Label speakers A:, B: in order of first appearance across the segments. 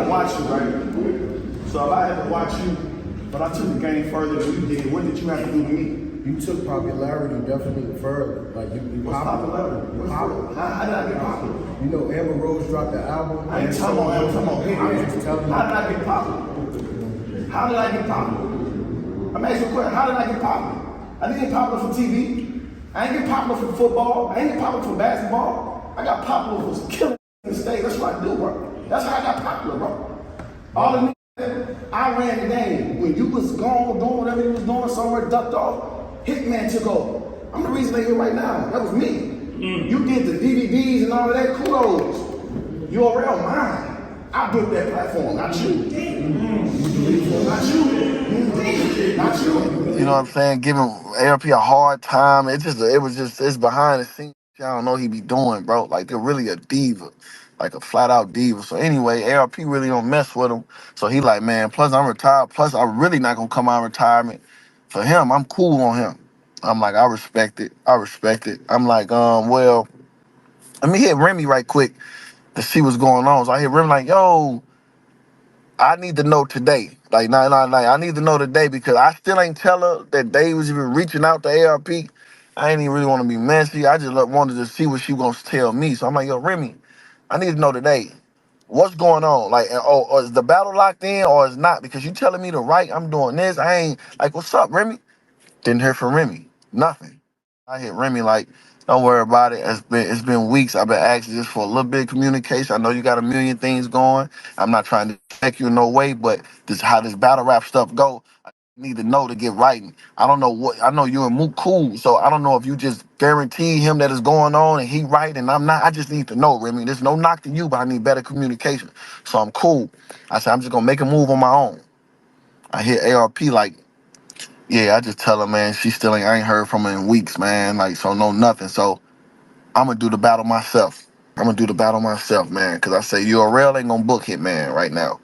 A: to watch you, right? So if I had to watch you, but I took the game further than you did, what did you have to do to me?
B: You took popularity definitely further. Like you
A: What's popularity? How did I get popular?
B: You know, Amber Rose dropped the album.
A: I ain't talking about Amber, I'm talking about Hitman. How did I get popular? How did I get popular? I'm asking you a question. How did I get popular? I didn't get popular for TV. I ain't get popular for football. I ain't get popular for basketball. I got popular for killing in the state. That's what I do, bro. That's how I got popular, bro. All the niggas, I ran the game. When you was gone doing whatever you was doing, somewhere ducked off, Hitman took over. I'm the reason they're here right now. That was me. You did the DVDs and all of that. Kudos. You're real mine. I built that platform, not you. Not you. Not you.
C: You know what I'm saying? Giving ARP a hard time. It's behind the scenes. I don't know what he be doing, bro. Like, they're really a diva. Like a flat out diva. So anyway, ARP really don't mess with him. So he like, man, plus I'm retired. Plus I'm really not gonna come out of retirement. For him, I'm cool on him. I'm like, I respect it. I respect it. I'm like, well, let me hit Remy right quick to see what's going on. So I hit Remy like, yo, I need to know today. Like, I need to know today because I still ain't tell her that they was even reaching out to ARP. I ain't even really want to be messy. I just wanted to see what she was going to tell me. So I'm like, yo, Remy, I need to know today. What's going on? Like, or is the battle locked in or is not? Because you telling me to write, I'm doing this. I ain't, like, what's up, Remy? Didn't hear from Remy. Nothing. I hit Remy like, don't worry about it. It's been weeks. I've been asking just for a little bit of communication. I know you got a million things going. I'm not trying to check you in no way, but this how this battle rap stuff go. I need to know to get writing. I don't know what I know you and Mook cool, so I don't know if you just guarantee him that it's going on and he right and I'm not. I just need to know, Remy. There's no knock to you, but I need better communication. So I'm cool. I said I'm just gonna make a move on my own. I hit ARP like, yeah, I just tell her, man, I ain't heard from her in weeks, man. Like, so no nothing. So I'm gonna do the battle myself. Man, because I say URL ain't gonna book Hitman right now.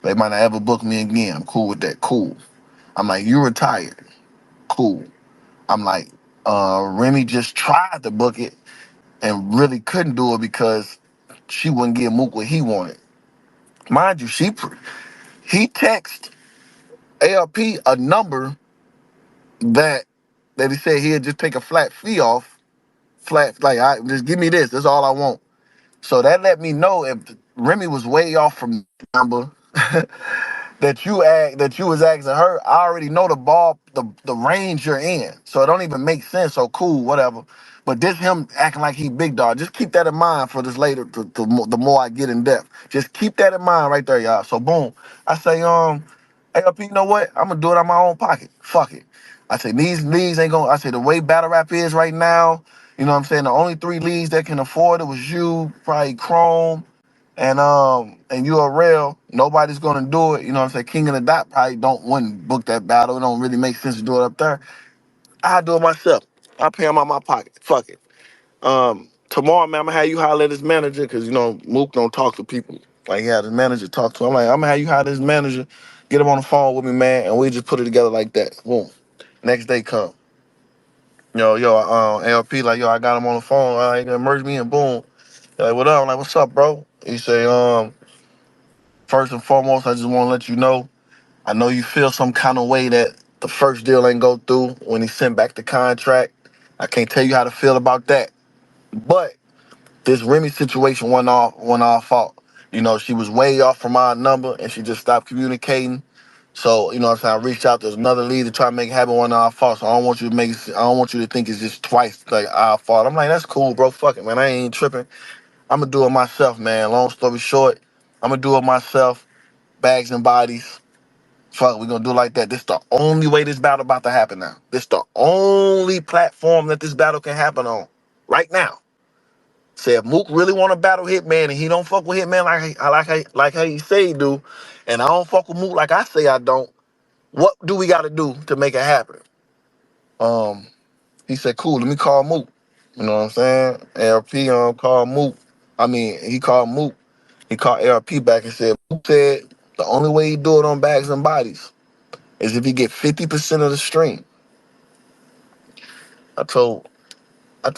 C: They might not ever book me again. I'm cool with that. Cool. I'm like, you retired. Cool. I'm like, Remy just tried to book it and really couldn't do it because she wouldn't give Mook what he wanted. Mind you, he text ARP a number that he said he'd just take a flat fee off. I just give me this. That's all I want. So that let me know if Remy was way off from the number that you was asking her. I already know the range you're in. So it don't even make sense. So cool, whatever. But this him acting like he big dog. Just keep that in mind for this later. The more I get in depth, just keep that in mind right there, y'all. So boom, I say hey, you know what? I'm gonna do it out my own pocket. Fuck it. I say these leagues ain't gonna. I say the way battle rap is right now. You know what I'm saying? The only 3 leagues that can afford it was you, probably Chrome, and URL. Nobody's gonna do it. You know what I'm saying? King of the Dot probably wouldn't book that battle. It don't really make sense to do it up there. I do it myself. I pay him out my pocket. Fuck it. Tomorrow, man, I'm gonna have you holler at his manager because you know Mook don't talk to people. Like he had his manager talk to him. I'm like, I'm gonna have you holler at his manager, get him on the phone with me, man, and we just put it together like that. Boom. Next day come. LP, like, yo, I got him on the phone. He gonna merge me and boom. They're like, what up? I'm like, what's up, bro? He say, first and foremost, I just want to let you know, I know you feel some kind of way that the first deal ain't go through when he sent back the contract. I can't tell you how to feel about that. But this Remy situation wasn't our fault. You know, she was way off from our number and she just stopped communicating. So, you know what I'm saying, I reached out. There's another lead to try to make it happen one of our fault. So I don't want you to think it's just twice like our fault. I'm like, that's cool, bro. Fuck it, man. I ain't tripping. I'm gonna do it myself, man. Long story short, I'm gonna do it myself. Bags and bodies. Fuck, we gonna do it like that. This the only way this battle about to happen now. This the only platform that this battle can happen on. Right now. Say if Mook really want to battle Hitman and he don't fuck with Hitman like how he say he do, and I don't fuck with Mook like I say I don't, what do we got to do to make it happen? He said, cool, let me call Mook. You know what I'm saying? ARP called Mook. He called Mook. He called ARP back and said, Mook said the only way he do it on Bags and Bodies is if he get 50% of the stream. I told ARP,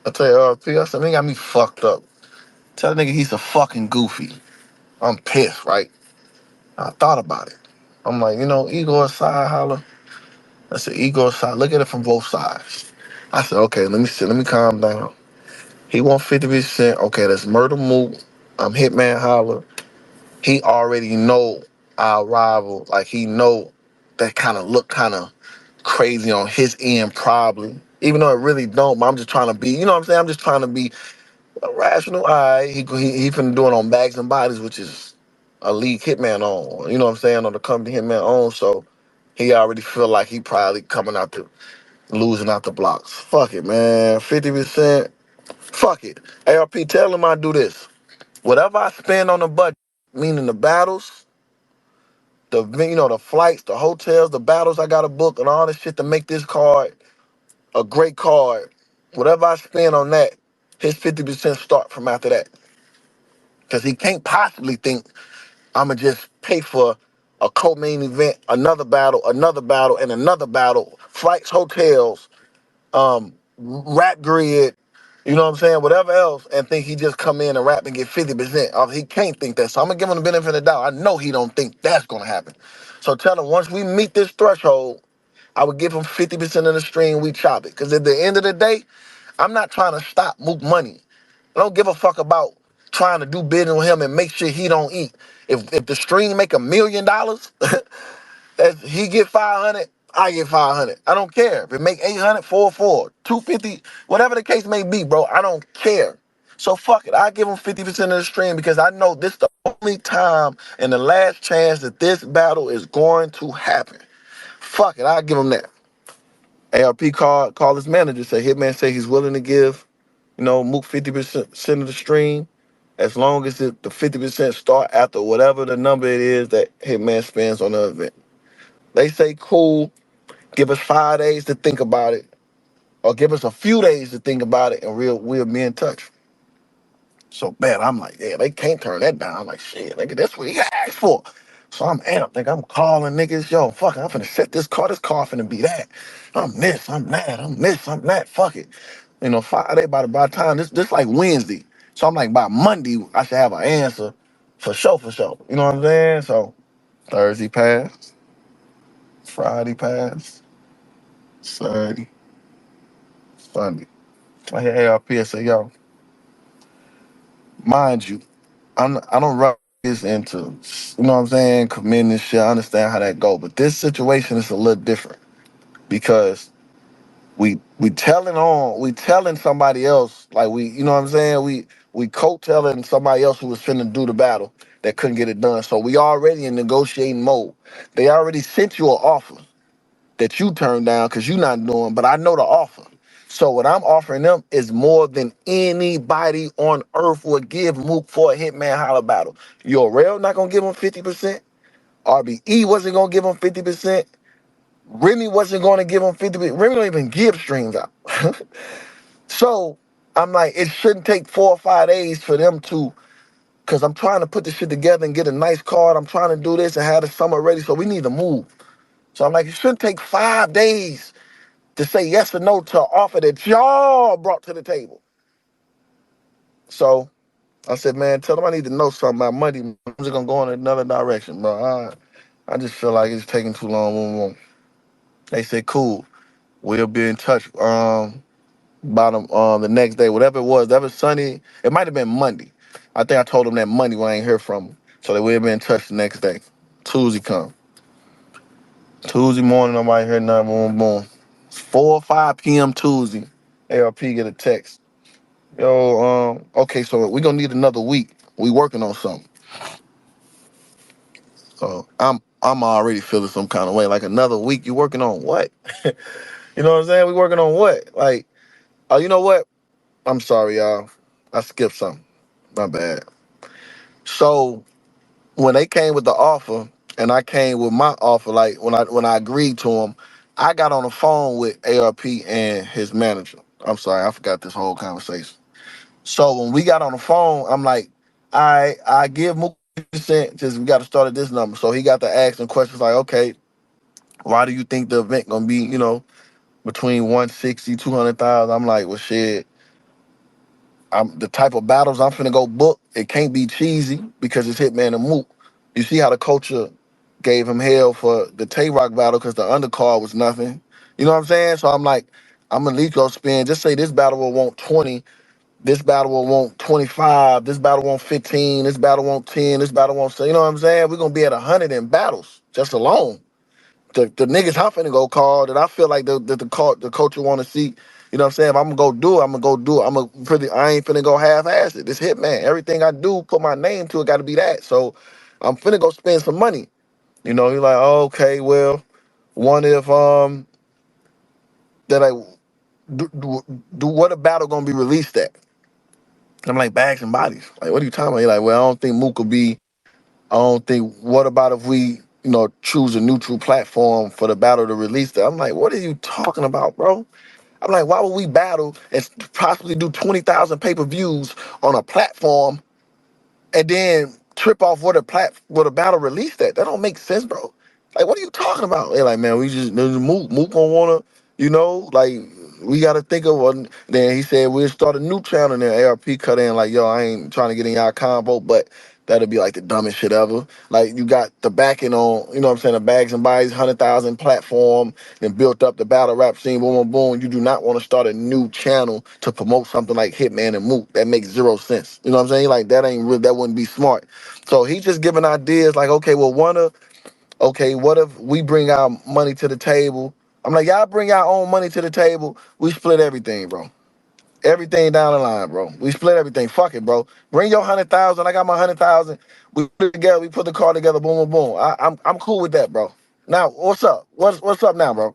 C: I said, nigga got me fucked up. Tell the nigga he's a fucking goofy. I'm pissed, right? I thought about it. I'm like, ego aside, Holla. I said, ego aside, look at it from both sides. I said, okay, let me calm down. He want 50%. Okay, that's Murda Mook. I'm Hitman Holla. He already know our rival. Like, he know that kind of look kind of crazy on his end probably. Even though it really don't, but I'm just trying to be, you know what I'm saying? I'm just trying to be a rational. All right, he finna do it on Bags and Bodies, which is a league Hitman on, you know what I'm saying, on the company Hitman on. So he already feel like he probably coming out to losing out the blocks. Fuck it, man. 50%. Fuck it. ARP, tell him I do this. Whatever I spend on the budget, meaning the battles, the flights, the hotels, the battles I gotta book, and all this shit to make this card a great card. Whatever I spend on that, his 50% start from after that. Cause he can't possibly think I'ma just pay for a co-main event, another battle, and another battle, flights, hotels, rap grid, you know what I'm saying, whatever else, and think he just come in and rap and get 50%. He can't think that. So I'm gonna give him the benefit of the doubt. I know he don't think that's gonna happen. So tell him once we meet this threshold, I would give him 50% of the stream, we chop it. Because at the end of the day, I'm not trying to stop Mook money. I don't give a fuck about trying to do business with him and make sure he don't eat. If the stream make $1 million, he get 500, I get 500. I don't care. If it make 800, 250, whatever the case may be, bro, I don't care. So fuck it. I give him 50% of the stream because I know this the only time and the last chance that this battle is going to happen. Fuck it. I'll give him that. ARP call his manager, say Hitman say he's willing to give, Mook 50% of the stream, as long as the 50% start after whatever the number it is that Hitman spends on the event. They say, cool, give us 5 days to think about it, or give us a few days to think about it, and we'll be in touch. So bad, I'm like, yeah, they can't turn that down. I'm like, shit, nigga, that's what he asked for. So I'm amped, nigga. I'm calling niggas, yo, fuck it, I'm finna set this car finna be that. I'm this, I'm that, I'm this, I'm that, fuck it. 5 days by the time, this like Wednesday. So I'm like, by Monday, I should have an answer for sure, for sure. You know what I'm saying? So Thursday passed, Friday passed, Saturday, Sunday. I hit ARP and say, yo, mind you, I don't run this into, you know what I'm saying, committing this shit. I understand how that go, but this situation is a little different because we telling somebody else, like you know what I'm saying, we coat-telling somebody else who was finna do the battle that couldn't get it done. So we already in negotiating mode. They already sent you an offer that you turned down because you not doing, but I know the offer. So what I'm offering them is more than anybody on earth would give Mook for a Hitman Holla battle. Your Rail not gonna give him 50%. RBE wasn't gonna give him 50%. Remy wasn't gonna give him 50%. Remy don't even give streams out. So I'm like, it shouldn't take 4 or 5 days for them to, because I'm trying to put this shit together and get a nice card. I'm trying to do this and have the summer ready, so we need to move. So I'm like, it shouldn't take 5 days to say yes or no to an offer that y'all brought to the table. So I said, man, tell them I need to know something about money. I'm just gonna go in another direction, bro. I just feel like it's taking too long. They said, cool, we'll be in touch about the next day, whatever it was. That was Sunday. It might have been Monday. I think I told them that Monday when I ain't hear from them. So they will be in touch the next day. Tuesday come. Tuesday morning, nobody heard nothing. Boom, boom. 4 or 5 p.m. Tuesday, ARP get a text. Yo, okay, so we're gonna need another week. We working on something. So I'm already feeling some kind of way. Like, another week, you working on what? You know what I'm saying? We working on what? Like, oh, you know what? I'm sorry, y'all. I skipped something. My bad. So when they came with the offer and I came with my offer, like when I agreed to them, I got on the phone with ARP and his manager. I'm sorry, I forgot this whole conversation. So when we got on the phone, I'm like, I give Mook 50%, just we got to start at this number. So he got to asking questions like, okay, why do you think the event gonna be, between 160, 200,000? I'm like, well, shit, I'm the type of battles I'm finna go book. It can't be cheesy because it's Hitman and Mook. You see how the culture gave him hell for the Tay Rock battle because the undercard was nothing. You know what I'm saying? So I'm like, I'm gonna leave go spin. Just say this battle will want 20. This battle will want 25. This battle want 15. This battle want 10. This battle want, you know what I'm saying? We're gonna be at 100 in battles just alone. The niggas I'm finna go call that I feel like the culture want to see. You know what I'm saying? If I'm gonna go do it, I'm gonna go do it. I ain't finna go half-ass it. This Hitman, everything I do, put my name to it, got to be that. So I'm finna go spend some money. You know, you're like, oh, okay, well, one if that I do what a battle gonna be released at? I'm like bags and bodies. Like, what are you talking about? You're like, well, I don't think Mook will be. I don't think. What about if we, choose a neutral platform for the battle to release that? I'm like, what are you talking about, bro? I'm like, why would we battle and possibly do 20,000 pay-per-views on a platform and then trip off where the battle released at? That don't make sense, bro. Like, what are you talking about? They're like, man, we just Mook gonna wanna, like we gotta think of one. Then he said we'll start a new channel. And then ARP cut in like, yo, I ain't trying to get in y'all combo, but that'd be like the dumbest shit ever. Like you got the backing on, you know what I'm saying, the bags and buys, 100,000 platform, then built up the battle rap scene, boom, boom, boom. You do not want to start a new channel to promote something like Hitman and Mook. That makes zero sense. You know what I'm saying? Like that ain't real, that wouldn't be smart. So he's just giving ideas like, okay, well, what if we bring our money to the table? I'm like, y'all bring your own money to the table. We split everything, bro. Everything down the line, bro. We split everything. Fuck it, bro. Bring your 100,000. I got my 100,000. We put it together. We put the car together. Boom, boom, boom. I'm cool with that, bro. Now, what's up? What's up now, bro?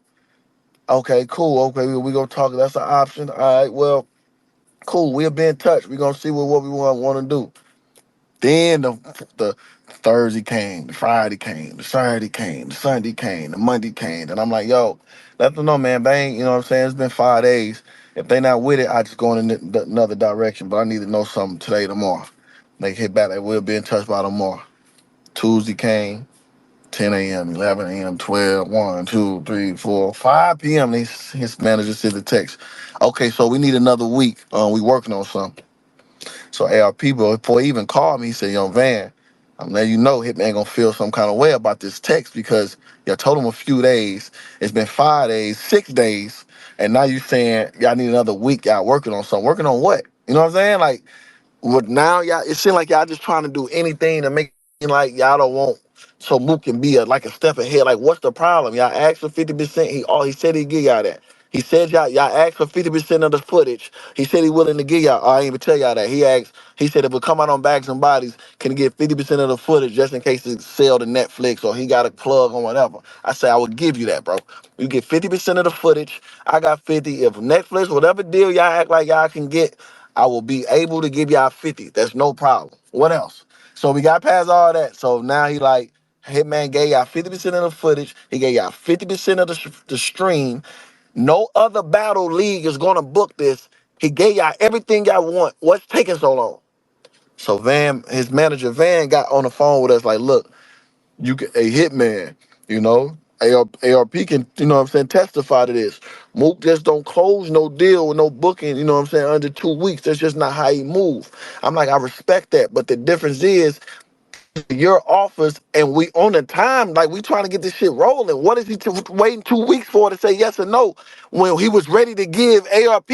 C: Okay, cool. Okay, we gonna talk. That's an option. All right. Well, cool. We'll be in touch. We gonna see what we want to do. Then the Thursday came, the Friday came, the Saturday came, the Sunday came, the Monday came. And I'm like, yo, let them know, man, bang, you know what I'm saying? It's been 5 days. If they not with it, I just go in another direction. But I need to know something today, tomorrow. They hit back, like, we'll be in touch by tomorrow. Tuesday came, 10 a.m., 11 a.m., 12, 1, 2, 3, 4, 5 p.m. His manager sent the text. Okay, so we need another week. We working on something. So ARP, before he even called me, he said, yo, Van, I'm letting you know Hitman gonna feel some kind of way about this text because y'all told him a few days. It's been 5 days, 6 days, and now you saying y'all need another week. Y'all working on something. Working on what? You know what I'm saying? Like, what now? Y'all, it seems like y'all just trying to do anything to make it like y'all don't want so Mook can be like a step ahead. Like, what's the problem? Y'all asked for 50%. He said he'd give y'all that. He said y'all asked for 50% of the footage. He said he willing to give y'all. I ain't even tell y'all that. He said if it come out on Bags and Bodies, can he get 50% of the footage just in case it sell to Netflix or he got a plug or whatever. I said I would give you that, bro. You get 50% of the footage. I got 50. If Netflix, whatever deal y'all act like y'all can get, I will be able to give y'all 50. That's no problem. What else? So we got past all that. So now he like, Hitman gave y'all 50% of the footage. He gave y'all 50% of the stream. No other battle league is gonna book this. He gave y'all everything y'all want. What's taking so long? So Van, his manager Van, got on the phone with us like, look, you can a Hitman, you know. ARP can, you know what I'm saying, testify to this. Mook just don't close no deal with no booking, you know what I'm saying, under 2 weeks. That's just not how he move. I'm like, I respect that, but the difference is your offers and we on the time, like we trying to get this shit rolling. What is he waiting 2 weeks for to say yes or no when he was ready to give ARP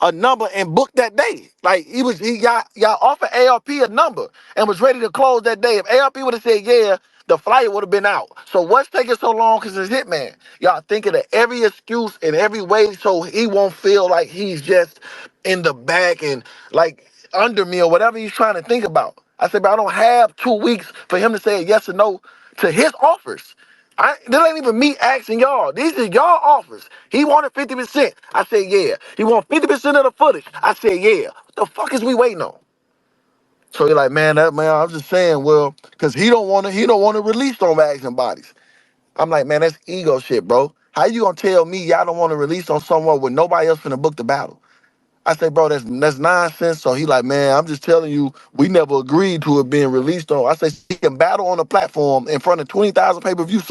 C: a number and book that day? Like he got y'all offered ARP a number and was ready to close that day. If ARP would have said yeah, the flyer would have been out. So what's taking so long? Because it's Hitman. Y'all thinking of every excuse in every way so he won't feel like he's just in the back and like under me or whatever he's trying to think about. I said, but I don't have 2 weeks for him to say yes or no to his offers. This ain't even me asking y'all. These are y'all offers. He wanted 50%. I said, yeah. He want 50% of the footage. I said, yeah. What the fuck is we waiting on? So you're like, man, I'm just saying, well, because he don't want to release on Bags and Bodies. I'm like, man, that's ego shit, bro. How you gonna tell me y'all don't want to release on someone with nobody else finna book the battle? I say, bro, that's nonsense. So he like, man, I'm just telling you, we never agreed to it being released on. I say, he can battle on the platform in front of 20,000 pay-per-view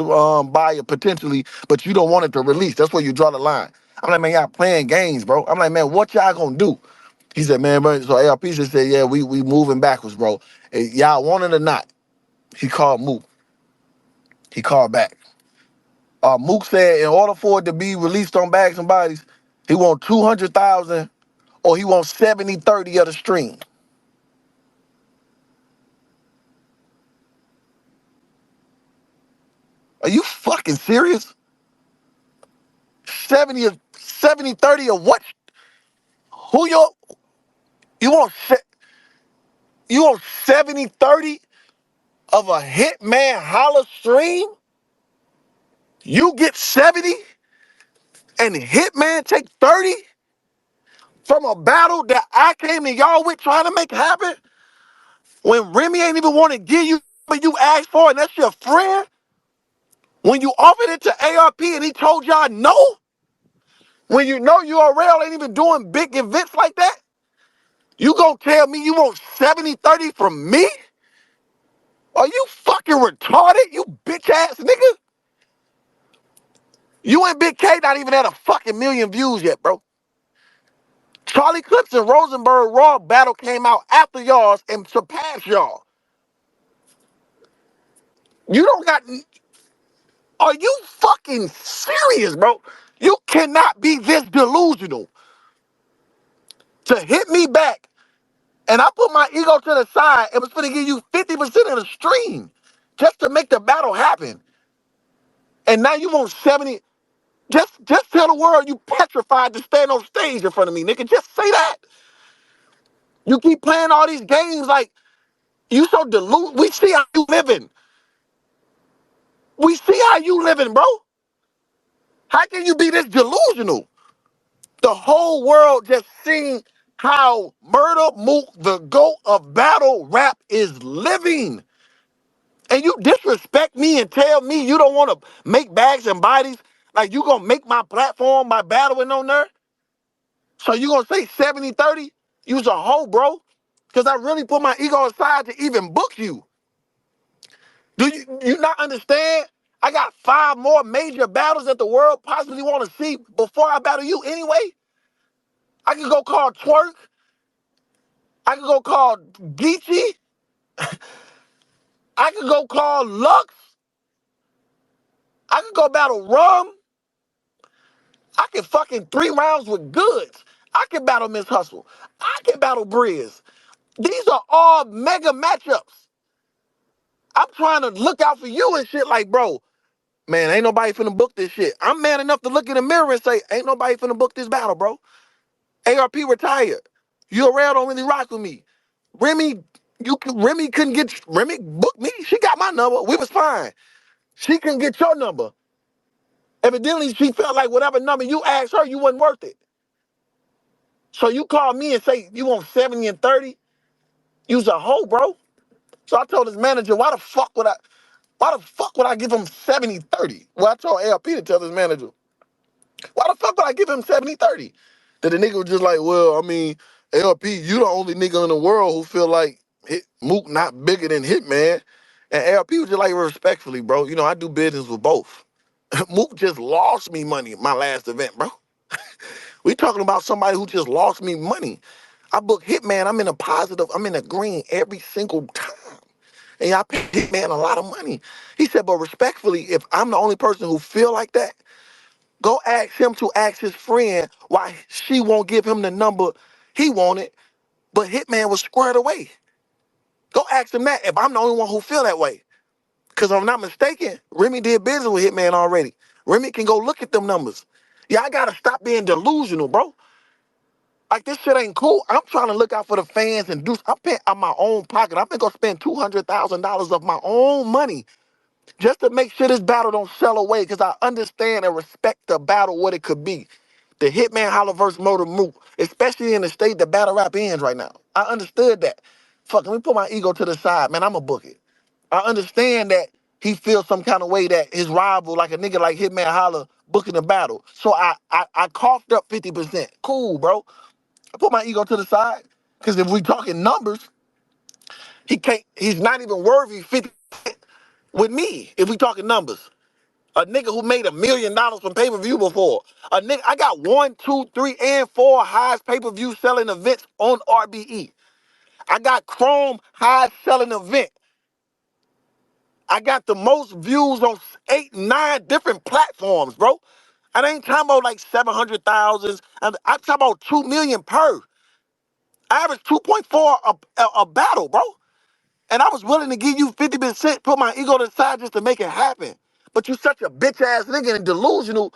C: buyer potentially, but you don't want it to release. That's where you draw the line. I'm like, man, y'all playing games, bro. I'm like, man, what y'all gonna do? He said, man, bro, so ARP just said, yeah, we moving backwards, bro. Y'all want it or not? He called Mook. He called back. Mook said in order for it to be released on Bags and Bodies, he want 200,000 or he wants 70-30 of the stream. Are you fucking serious? 70-30 of what? Who you want 70-30 of a Hitman Holla stream? You get 70 and Hitman take 30 from a battle that I came to y'all with trying to make happen? When Remy ain't even want to give you what you asked for and that's your friend? When you offered it to ARP and he told y'all no? When you know URL ain't even doing big events like that? You gonna tell me you want 70-30 from me? Are you fucking retarded, you bitch ass nigga? You and Big K not even at a fucking million views yet, bro. Charlie Clips and Rosenberg Raw battle came out after y'all's and surpassed y'all. You don't got... Are you fucking serious, bro? You cannot be this delusional to hit me back and I put my ego to the side and was finna give you 50% of the stream just to make the battle happen. And now you want 70. Just tell the world you petrified to stand on stage in front of me, nigga. Just say that. You keep playing all these games like you so deluded. We see how you living. We see how you living, bro. How can you be this delusional? The whole world just seen how Murda Mook, the GOAT of battle rap, is living. And you disrespect me and tell me you don't want to make Bags and Bodies, like you gonna make my platform by battling on there? So you gonna say 70-30? You's a hoe, bro. Because I really put my ego aside to even book you. Do you not understand? I got 5 more major battles that the world possibly want to see before I battle you anyway. I can go call Twerk. I can go call Geechee. I can go call Lux. I can go battle Rum. I can fucking 3 rounds with Goods. I can battle Miss Hustle. I can battle Briz. These are all mega matchups. I'm trying to look out for you and shit like, bro, man, ain't nobody finna book this shit. I'm man enough to look in the mirror and say, ain't nobody finna book this battle, bro. ARP retired. URL don't really rock with me. Remy, Remy couldn't get, Remy booked me. She got my number. We was fine. She couldn't get your number. Evidently, she felt like whatever number you asked her, you wasn't worth it. So you call me and say you want 70-30? You's a hoe, bro. So I told his manager, why the fuck would I give him 70-30? Well, I told ARP to tell his manager, why the fuck would I give him 70-30? Then the nigga was just like, well, I mean, ARP, you the only nigga in the world who feel like Mook not bigger than Hitman. And ARP was just like, respectfully, bro, you know, I do business with both. Mook just lost me money my last event, bro. We talking about somebody who just lost me money. I book Hitman, I'm in a positive, I'm in a green every single time. And y'all pay Hitman a lot of money. He said, but respectfully, if I'm the only person who feel like that, go ask him to ask his friend why she won't give him the number he wanted, but Hitman was squared away. Go ask him that if I'm the only one who feel that way. Because if I'm not mistaken, Remy did business with Hitman already. Remy can go look at them numbers. Yeah, I got to stop being delusional, bro. Like, this shit ain't cool. I'm trying to look out for the fans and do. I'm paying out my own pocket. I'm gonna spend $200,000 of my own money just to make sure this battle don't sell away, because I understand and respect the battle, what it could be. The Hitman Holla versus Murda Mook, especially in the state that battle rap ends right now. I understood that. Fuck, let me put my ego to the side, man. I'ma book it. I understand that he feels some kind of way that his rival, like a nigga like Hitman Holla, booking a battle. So I coughed up 50%. Cool, bro. I put my ego to the side, because if we talking numbers, he's not even worthy 50 with me if we talking numbers. A nigga who made $1 million from pay-per-view before. A nigga, I got 1, 2, 3, and 4 highest pay-per-view selling events on RBE. I got Chrome highest selling event. I got the most views on 8, 9 different platforms, bro. I ain't talking about like 700,000. I'm talking about 2 million per. I average 2.4 a battle, bro. And I was willing to give you 50%, put my ego to the side just to make it happen. But you such a bitch ass nigga and delusional.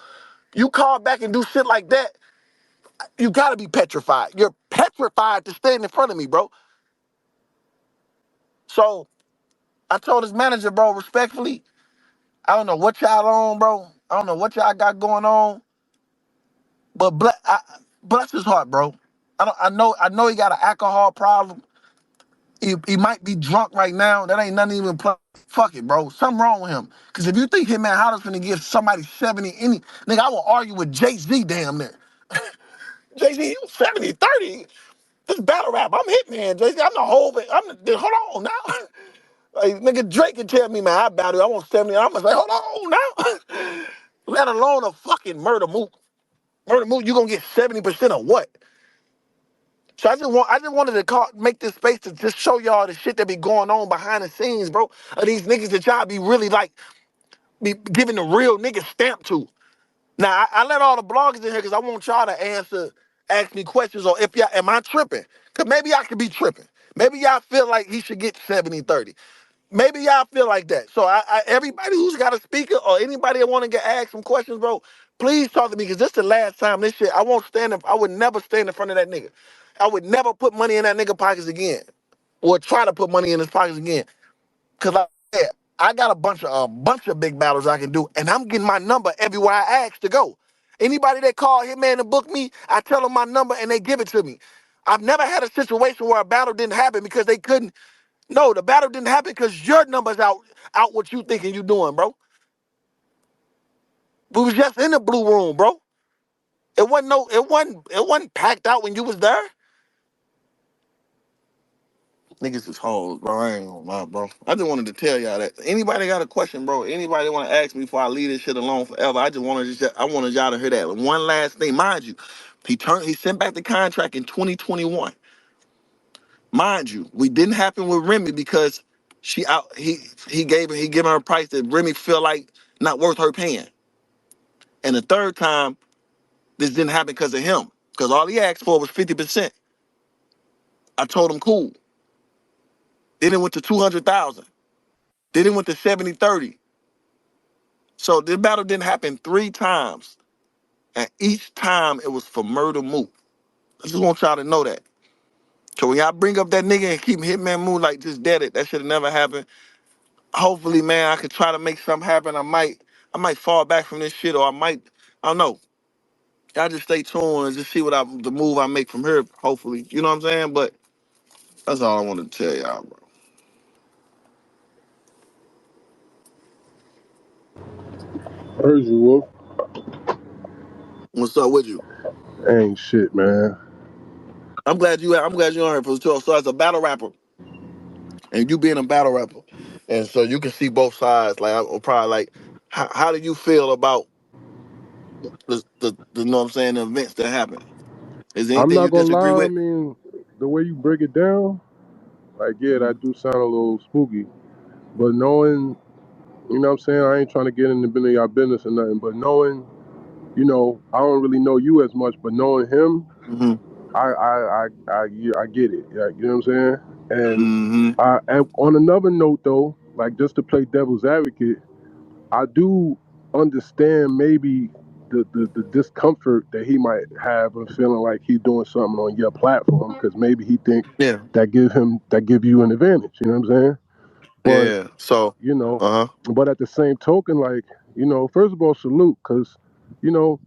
C: You call back and do shit like that. You gotta be petrified. You're petrified to stand in front of me, bro. So I told his manager, bro, respectfully, I don't know what y'all on, bro. I don't know what y'all got going on. But bless his heart, bro. I know he got an alcohol problem. He might be drunk right now. That ain't nothing even fuck it, bro. Something wrong with him. Cause if you think Hitman Holla's finna give somebody 70 any nigga, I will argue with Jay-Z damn near. Jay-Z, you 70, 30. This battle rap, I'm Hitman, Jay-Z. I'm the whole hold on now. Like nigga Drake can tell me, man, I battle, I want 70. I'm gonna say, hold on now. Let alone a fucking Murda Mook. Murda Mook, you gonna get 70% of what? So I just wanted to make this space to just show y'all the shit that be going on behind the scenes, bro. Of these niggas that y'all be really like be giving the real nigga stamp to. Now I let all the bloggers in here because I want y'all to ask me questions or if y'all am I tripping? Cause maybe I could be tripping. Maybe y'all feel like he should get 70-30. Maybe y'all feel like that. So everybody who's got a speaker or anybody that want to get asked some questions, bro, please talk to me because this the last time this shit. I would never stand in front of that nigga. I would never put money in that nigga pockets again. Or try to put money in his pockets again. Cause like I said, I got a bunch of big battles I can do, and I'm getting my number everywhere I ask to go. Anybody that call Hitman to book me, I tell them my number and they give it to me. I've never had a situation where a battle didn't happen because they couldn't. No, the battle didn't happen because your number's out what you thinking you doing, bro. We was just in the blue room, bro. It wasn't packed out when you was there. Niggas is hoes, bro. I ain't gonna lie, bro. I just wanted to tell y'all that. Anybody got a question, bro? Anybody want to ask me before I leave this shit alone forever? I wanted y'all to hear that. One last thing, mind you, he sent back the contract in 2021. Mind you, we didn't happen with Remy because he gave her a price that Remy feel like not worth her paying. And the third time, this didn't happen because of him. Because all he asked for was 50%. I told him cool. Then it went to 200,000. Then it went to 70-30. So this battle didn't happen 3 times. And each time it was for Murda Mook. I just want y'all to know that. So when y'all bring up that nigga and keep Hitman Mook like just dead it, that should have never happened. Hopefully, man, I could try to make something happen. I might fall back from this shit, or I don't know. Y'all just stay tuned and just see the move I make from here, hopefully. You know what I'm saying? But that's all I wanted to tell y'all, bro.
D: Heard you, Wolf.
C: What's up with you?
D: Ain't shit, man.
C: I'm glad you're on here for sure. So as a battle rapper, and you being a battle rapper, and so you can see both sides. Like I'm probably like, how do you feel about the you know what I'm saying, the events that happen? Is there
D: I'm
C: anything
D: not
C: you
D: gonna
C: disagree
D: lie. I
C: with?
D: mean, the way you break it down, like, yeah, that do sound a little spooky. But knowing, you know what I'm saying, I ain't trying to get in the business of y'all business or nothing, but knowing, I don't really know you as much, but knowing him,
C: Mm-hmm.
D: I get it. Yeah, you know what I'm saying?
C: Mm-hmm.
D: And on another note, though, like, just to play devil's advocate, I do understand maybe the discomfort that he might have of feeling like he's doing something on your platform because maybe he think
C: Yeah.
D: that give you an advantage. You know what I'm saying? But
C: Yeah. So,
D: you know,
C: uh-huh.
D: but at the same token, like, first of all, salute, because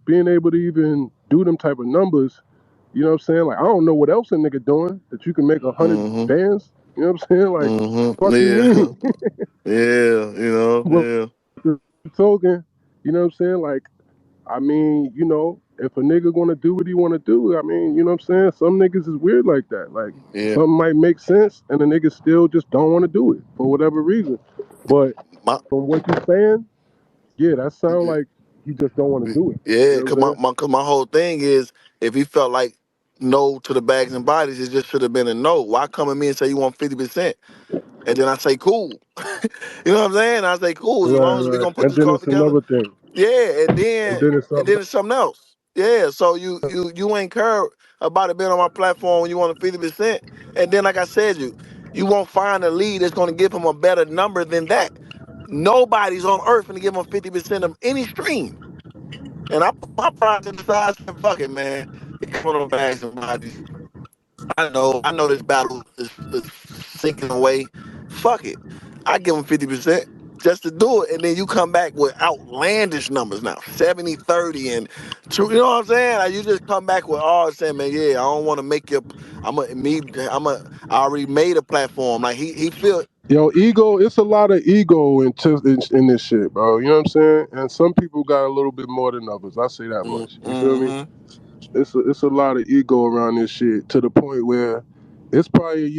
D: being able to even do them type of numbers, you know what I'm saying? Like, I don't know what else a nigga doing that you can make 100
C: Mm-hmm.
D: bands. You know what I'm saying? Like,
C: Mm-hmm.
D: fuck you
C: Yeah.
D: mean?
C: Yeah.
D: But
C: Yeah.
D: the token, you know what I'm saying? Like, I mean, if a nigga gonna do what he wanna do, I mean, you know what I'm saying? Some niggas is weird like that. Like,
C: Yeah.
D: something might make sense and the niggas still just don't wanna do it for whatever reason. But
C: My,
D: from what you're saying, yeah, that sound like he just don't want to do it. You
C: Yeah,
D: know what
C: cause
D: I'm saying?
C: cause my whole thing is if he felt like no to the bags and bodies, it just should have been a no. Why come at me and say you want 50%? And then I say cool. You know what I'm saying? I say cool as
D: Right,
C: long as we
D: right.
C: gonna put
D: And
C: this
D: then
C: card
D: it's
C: together.
D: another thing.
C: Yeah,
D: And then it's
C: and
D: something
C: then it's something else. Yeah, so you ain't care about it being on my platform when you want a 50%. And then like I said, you won't find a lead that's gonna give him a better number than that. Nobody's on earth gonna give him 50% of any stream. And I put my pride to the side and said, fuck it, man. It come on bags and bodies. I know this battle is sinking away. Fuck it. I give him 50% just to do it. And then you come back with outlandish numbers now, 70-30 and true. You know what I'm saying? Like you just come back with all saying, man, yeah, I don't want to make your I already made a platform. Like he feel
D: Yo, ego, it's a lot of ego in this shit, bro. You know what I'm saying? And some people got a little bit more than others. I say that much. You feel me?
C: mm-hmm.
D: It's a lot of ego around this shit to the point where it's probably,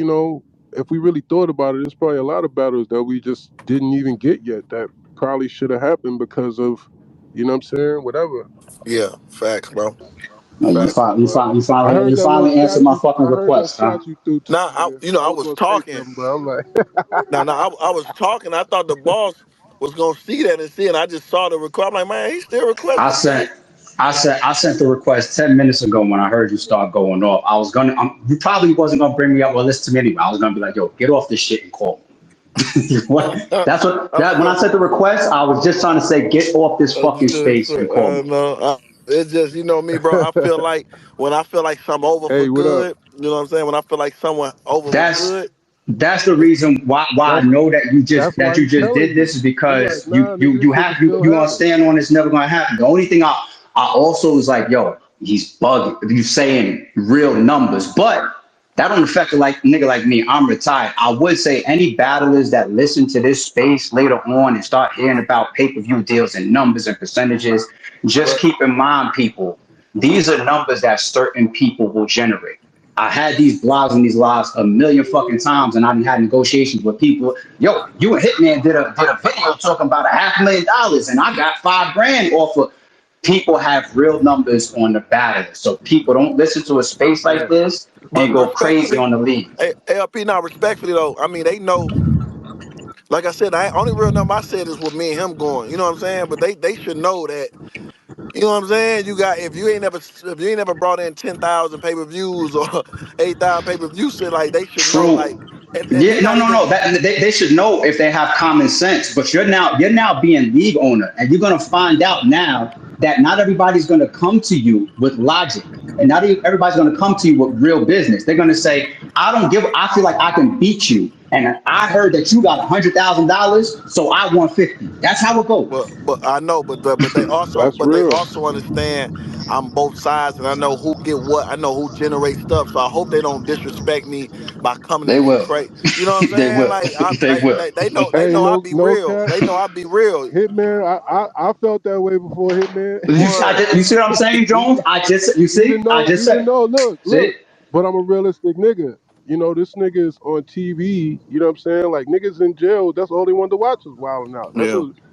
D: if we really thought about it, it's probably a lot of battles that we just didn't even get yet that probably should have happened because of, you know what I'm saying? Whatever.
C: Yeah, facts, bro.
E: No, you
C: Facts.
E: finally, you finally, you
D: I
E: finally,
D: heard
E: you
D: that little
E: finally answered
D: shot
E: my
D: you.
E: fucking
D: I heard that
E: request, huh?
D: shot you threw too,
C: Now
D: nigga. I
C: I
D: was
C: was
D: gonna say
C: talking.
D: something, but I'm like,
C: I was talking. I thought the boss was gonna see that and see, and I just saw the request. I'm like, man, he's still
E: I
C: requesting shit.
E: sent, I sent the request 10 minutes ago when I heard you start going off. I was gonna, you probably wasn't gonna bring me up or listen to me anyway. I was gonna be like, yo, get off this shit and call me. That's what that when I sent the request, I was just trying to say, get off this fucking space and call me.
C: No, it's just you know me, bro. I feel like when I feel like something over for
D: hey, what up?
C: good, you know what I'm saying. When I feel like someone over for
E: That's
C: good,
E: that's the
C: it's
E: reason why I
D: That's
E: know
D: that's
E: that
D: why
E: you
D: he
E: just
D: telling
E: did
D: you.
E: this is
D: He like,
E: because
D: nah, nigga, this shit can still
E: you gonna
D: happen.
E: stand on it's never gonna happen. The only thing I also was like, yo, he's bugging. You saying real numbers, but that don't affect a like nigga like me. I'm retired. I would say any battlers that listen to this space later on and start hearing about pay-per-view deals and numbers and percentages, just
C: but
E: keep in mind, people, these are numbers that certain people will generate. I had these blogs and these lives a million fucking times, and I've had negotiations with people. Yo, you and Hitman did a video talking about $500,000, and I got 5 grand off of. People have real numbers on the battle, so people don't listen to a space like
D: Yeah.
E: this and go crazy
C: respectfully,
E: on the leagues.
C: ALP now respectfully though. I mean, they know. Like I said, I only real number I said is with me and him going. You know what I'm saying? But they should know that. You know what I'm saying? You got if you ain't never brought in 10,000 pay per views or 8,000 pay per view shit, like they should know
E: True.
C: like, and
E: Yeah,
C: he
E: no,
C: not
E: no,
C: even
E: no. They should know if they have common sense. But you're now being league owner, and you're gonna find out now that not everybody's gonna come to you with logic, and not everybody's gonna come to you with real business. They're gonna say, "I don't give. I feel like I can beat you, and I heard that you got $100,000, so I want 50." That's how it goes.
C: but I know,
D: That's
C: but they
D: real.
C: also understand I'm both sides and I know who get what. I know who generates stuff. So I hope they don't disrespect me by coming to
E: They
C: me
E: will.
C: crazy. You know what I'm
E: They
C: saying?
E: will.
C: Like I
E: They
C: like
E: will.
C: they
D: Hey,
C: know I
D: no,
C: be
D: no
C: real.
D: cap.
C: They know I be real.
D: Hitman, I felt that way before Hitman.
C: Word.
E: You see what I'm saying, Jones? You see? I just
D: Even
E: said.
D: though,
E: See?
D: look, but I'm a realistic nigga. This nigga is on TV. You know what I'm saying? Like niggas in jail. That's all they want to watch is Wilding Out.
C: Yeah.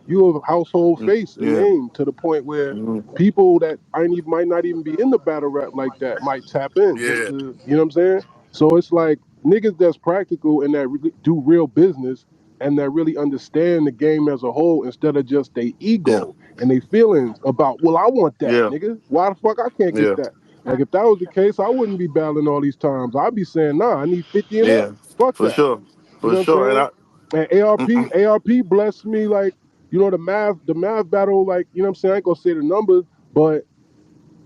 D: You a household
C: Mm,
D: face and
C: yeah.
D: name to the point where
C: Mhm.
D: people that might not even be in the battle rap like that might tap in just
C: Yeah.
D: to, you know what I'm saying? So it's like niggas that's practical and that really do real business and that really understand the game as a whole instead of just their
C: Yeah.
D: ego and their feelings about, well, I want that,
C: Yeah.
D: nigga. Why the fuck I can't get
C: Yeah.
D: that? Like if that was the case, I wouldn't be battling all these times. I'd be saying, nah, I need 50 and up.
C: Yeah.
D: Fuck
C: For
D: that.
C: sure.
D: You
C: For
D: know what
C: sure. And
D: I'm
C: I
D: saying? And
C: mm-mm.
D: ARP blessed me like, the math battle, like, you know what I'm saying? I ain't gonna say the numbers, but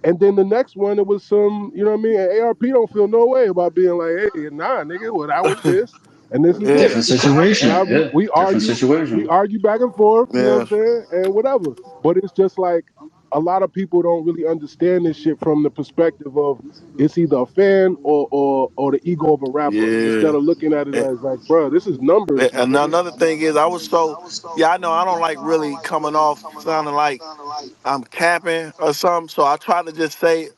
D: and then the next one, it was some, you know what I mean? And ARP don't feel no way about being like, hey, nah, nigga, well, that was this, and this is this.
C: Yeah.
E: Different situation. Yeah.
D: We
E: Different
D: we
E: situation.
D: argue back and forth, you know what
C: Yeah.
D: I'm saying, and whatever. But it's just like a lot of people don't really understand this shit from the perspective of it's either a fan or the ego of a rapper,
C: Yeah.
D: instead of looking at it as like, bro, this is numbers, my
C: And
D: nigga.
C: another thing is, yeah, I know I don't like really coming off sounding like I'm capping or something. So I try to just say,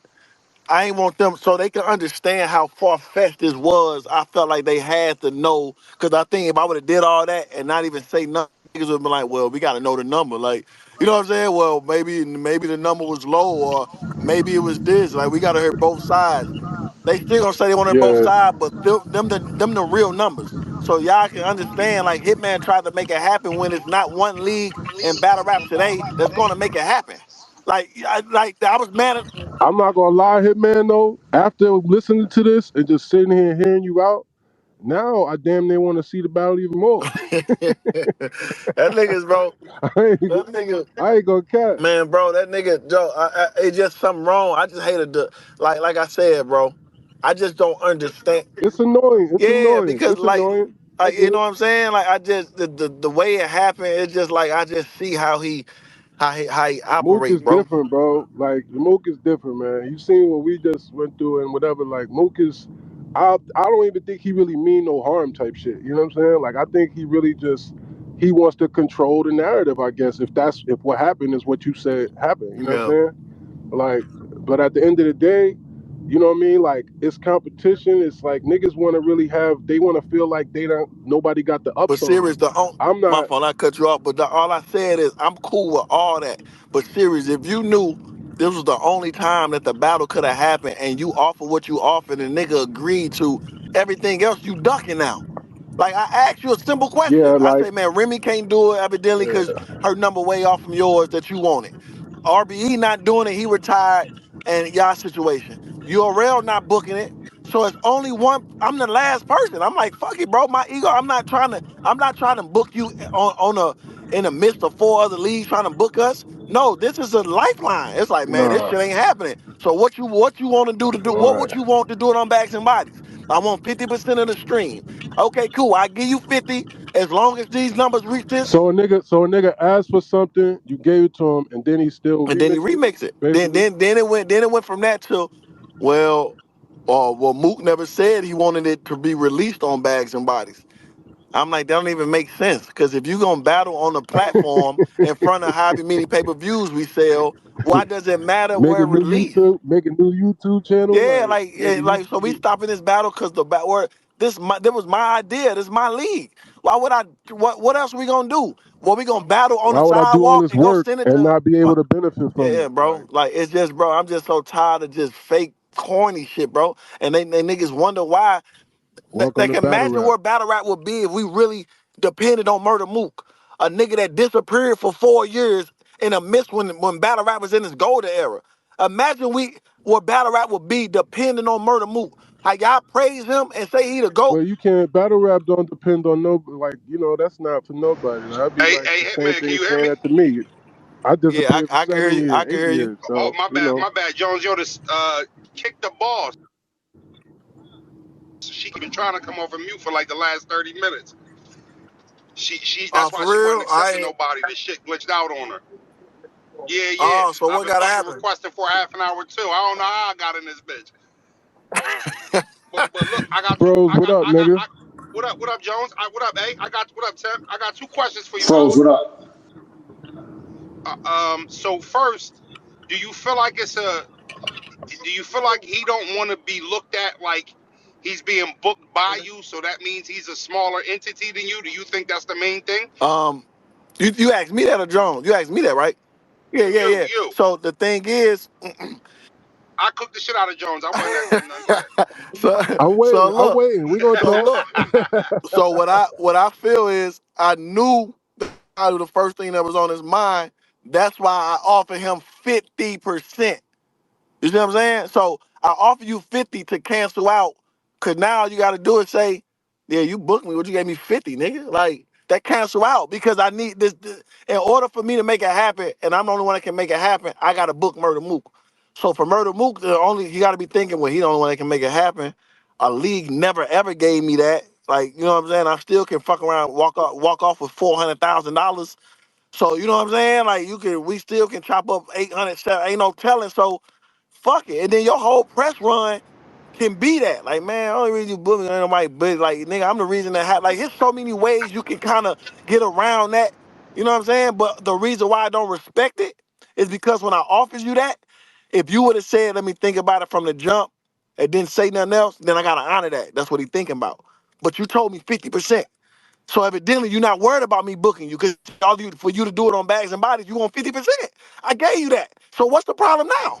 C: I ain't want them so they can understand how far fetched this was. I felt like they had to know because I think if I would have did all that and not even say nothing. niggas would be like, well, we got to know the number. Like, you know what I'm saying? Well, maybe the number was low or maybe it was this. Like, we got to hear both sides. They still gonna say they want to hear both
D: Yeah,
C: sides, but them the real numbers. So y'all can understand, like Hitman tried to make it happen when it's not one league in battle rap today that's gonna make it happen. I was mad at.
D: I'm not gonna lie, Hitman. Though, after listening to this and just sitting here and hearing you out, now I damn near want to see the battle even more.
C: That niggas, bro.
D: I ain't,
C: That nigga.
D: I ain't gonna cap.
C: Man, bro, that nigga Joe, it's just something wrong. I just hated the like I said, bro. I just don't understand.
D: It's annoying. It's
C: Yeah,
D: annoying.
C: because
D: It's annoying. I
C: like
D: get
C: you know
D: it.
C: what I'm saying. Like I just the way it happened, it's just like I just see how he
D: Mook is
C: operate, bro.
D: different, bro. Like Mook is different, man. You seen what we just went through and whatever. Like Mook is, I don't even think he really mean no harm type shit. You know what I'm saying? Like I think he really just he wants to control the narrative. I guess if what happened is what you said happened. You know what I'm
C: Yeah.
D: saying? Like, but at the end of the day, you know what I mean? Like it's competition. It's like niggas want to really have. They want to feel like they don't. Nobody got the
C: But
D: ups on
C: serious,
D: them.
C: the
D: I'm
C: my
D: not.
C: fault, I cut you off. But all I said is I'm cool with all that. But serious, if you knew this was the only time that the battle could have happened, and you offered what you offered, and nigga agreed to everything else, you ducking now. Like I asked you a simple
D: Yeah,
C: question. I
D: like
C: say, man, Remy can't do it evidently because
D: yeah.
C: her number way off from yours that you wanted. RBE not doing it, he retired, and y'all situation. URL not booking it. So it's only one. I'm the last person. I'm like, fuck it, bro. My ego. I'm not trying to book you on in the midst of four other leagues trying to book us. No, this is a lifeline. It's like, man, this
D: Nah.
C: shit ain't happening. So what you want to do what
D: Right.
C: would you want to do it on Backs and Bodies? I want 50% of the stream. Okay, cool. I give you 50 as long as these numbers reach this.
D: So a nigga asked for something, you gave it to him, and then he still
C: And then he
D: remixed it,
C: remixed it. Then
D: basically.
C: then then it went from that to, well, Mook never said he wanted it to be released on Bags and Bodies. I'm like, that don't even make sense. Because if you're gonna battle on the platform in front of however many pay-per-views we sell, why does it matter
D: Make
C: where
D: a
C: it
D: new
C: released?
D: YouTube, make a new YouTube channel,
C: Yeah,
D: like make a
C: so we
D: YouTube.
C: stopping this battle because the word this was my idea. This is my league. Why would I? What else we gonna do? Well, we gonna battle on the
D: Why would I do all
C: sidewalk
D: this
C: and go
D: work
C: send it
D: and
C: to.
D: not be able to benefit from
C: Yeah,
D: it?
C: bro.
D: Like
C: Like it's just, bro. I'm just so tired of just fake corny shit, bro. And they niggas wonder why. They
D: welcome to
C: can
D: battle
C: imagine
D: rap.
C: where battle rap would be if we really depended on Murda Mook, a nigga that disappeared for 4 years in a mist when battle rap was in its golden era. Imagine what battle rap would be depending on Murda Mook. How y'all praise him and say he the GOAT.
D: But you can't battle rap don't depend on no like that's not for nobody. That'd be
F: Hey,
D: like
F: hey,
D: the same
F: Hitman, can
D: thing
F: you hear
D: saying
F: me?
D: that to me. I
C: Yeah,
D: disappeared for
C: I can hear
D: 7
C: you.
D: years,
C: I can
D: eight
C: hear you.
D: years.
F: Oh,
D: So,
F: my bad, Jones. Yo, this kick the boss. She been trying to come off of mute for like the last 30 minutes. She that's why
C: For
F: she wasn't
C: real?
F: accepting nobody. This shit glitched out on her. Yeah, yeah.
C: So
F: I've
C: what
F: been
C: gotta
F: fucking
C: happen?
F: requesting for half an hour too. I don't know how I got in this bitch. But look, I got two.
D: bros, what up, nigga?
F: What up, Jones? What up, A? I got what up, Tim? I got two questions for you,
E: Froze,
F: bro.
E: what up?
F: So first, do you feel like it's a do you feel like he don't want to be looked at like he's being booked by you, so that means he's a smaller entity than you? Do you think that's the main thing?
C: Um, you asked me that or Jones? You asked me that, right? Yeah, yeah, yeah.
F: You.
C: So the thing is,
F: I cooked the shit out of Jones. I wasn't asking him nothing. Go ahead.
C: so
D: I'm
C: so
D: waiting. I'm
C: look,
D: waiting. We gonna
C: so
D: talk.
C: look, so what I feel is I knew probably the first thing that was on his mind. That's why I offered him 50%. You see what I'm saying? So I offer you 50 to cancel out, cause now you gotta do is say, yeah, you booked me, but you gave me 50, nigga. Like that cancel out because I need this in order for me to make it happen, and I'm the only one that can make it happen, I gotta book Murda Mook. So for Murda Mook, the only you gotta be thinking, well, he the only one that can make it happen. A league never ever gave me that. Like, you know what I'm saying? I still can fuck around, walk off with $400,000. So you know what I'm saying? Like we still can chop up 800, ain't no telling. So fuck it. And then your whole press run can be that. Like, man, only reason you book me ain't nobody, but like, nigga, I'm the reason that like, there's so many ways you can kind of get around that. You know what I'm saying? But the reason why I don't respect it is because when I offered you that, if you would have said, let me think about it from the jump and didn't say nothing else, then I gotta honor that. That's what he thinking about. But you told me 50%. So evidently you're not worried about me booking you because all you for you to do it on bags and bodies, you want 50%. I gave you that. So what's the problem now?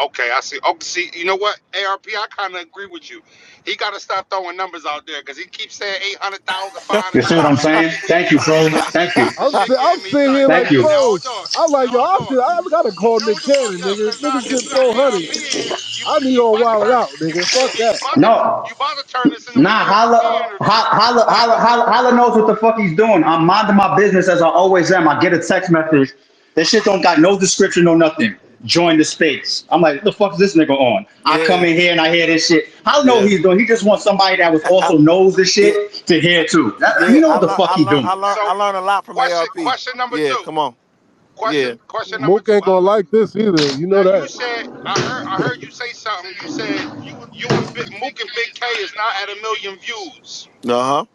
F: Okay, I see. Oh, see, you know what, ARP, I kind of agree with you. He got to stop throwing numbers out there because he keeps saying 800,000,
E: You see what I'm
F: 500,000.
E: saying? Thank you, Froze. Thank you.
D: I'm
F: Yeah, me
D: sitting here
F: too.
D: like
E: Thank you.
F: Now
D: froze.
F: hold on.
D: I'm like,
F: Now
D: yo,
F: hold on.
D: I gotta call Nick
F: Hold on,
D: Cannon,
F: yeah,
D: nigga.
F: because
D: Niggas
F: if
D: should
F: you got
D: throw
F: ARP
D: hundreds.
F: in here,
D: I need
F: you
D: on
F: about to
D: Wild
F: turn,
D: Out, nigga. Fuck
F: you
D: that.
F: about to,
E: No.
F: you about to turn this into
E: Nah,
F: an ESP interview.
E: Holla knows what the fuck he's doing. I'm minding my business as I always am. I get a text message. That shit don't got no description, no nothing. Join the space. I'm like, what the fuck is this nigga on? I come
C: Yeah,
E: in here and I hear this shit. Holla know what
C: yeah.
E: he's doing. He just wants somebody that was
C: I,
E: also knows the
C: yeah,
E: shit to hear too. He
C: yeah.
E: know
C: I
E: what the
C: learned,
E: fuck
C: I
E: he
C: learned,
E: doing.
C: I learned,
F: So,
C: I learned a lot from ARP.
F: question number
C: Yeah,
F: two.
C: come on. Yeah.
F: Question number
D: Mook
F: two,
D: ain't gonna
F: Holla.
D: like this either. You know
F: Now you
D: that.
F: said I heard you say something. You said you and Mook and Big K is not at 1 million views,
C: Uh-huh.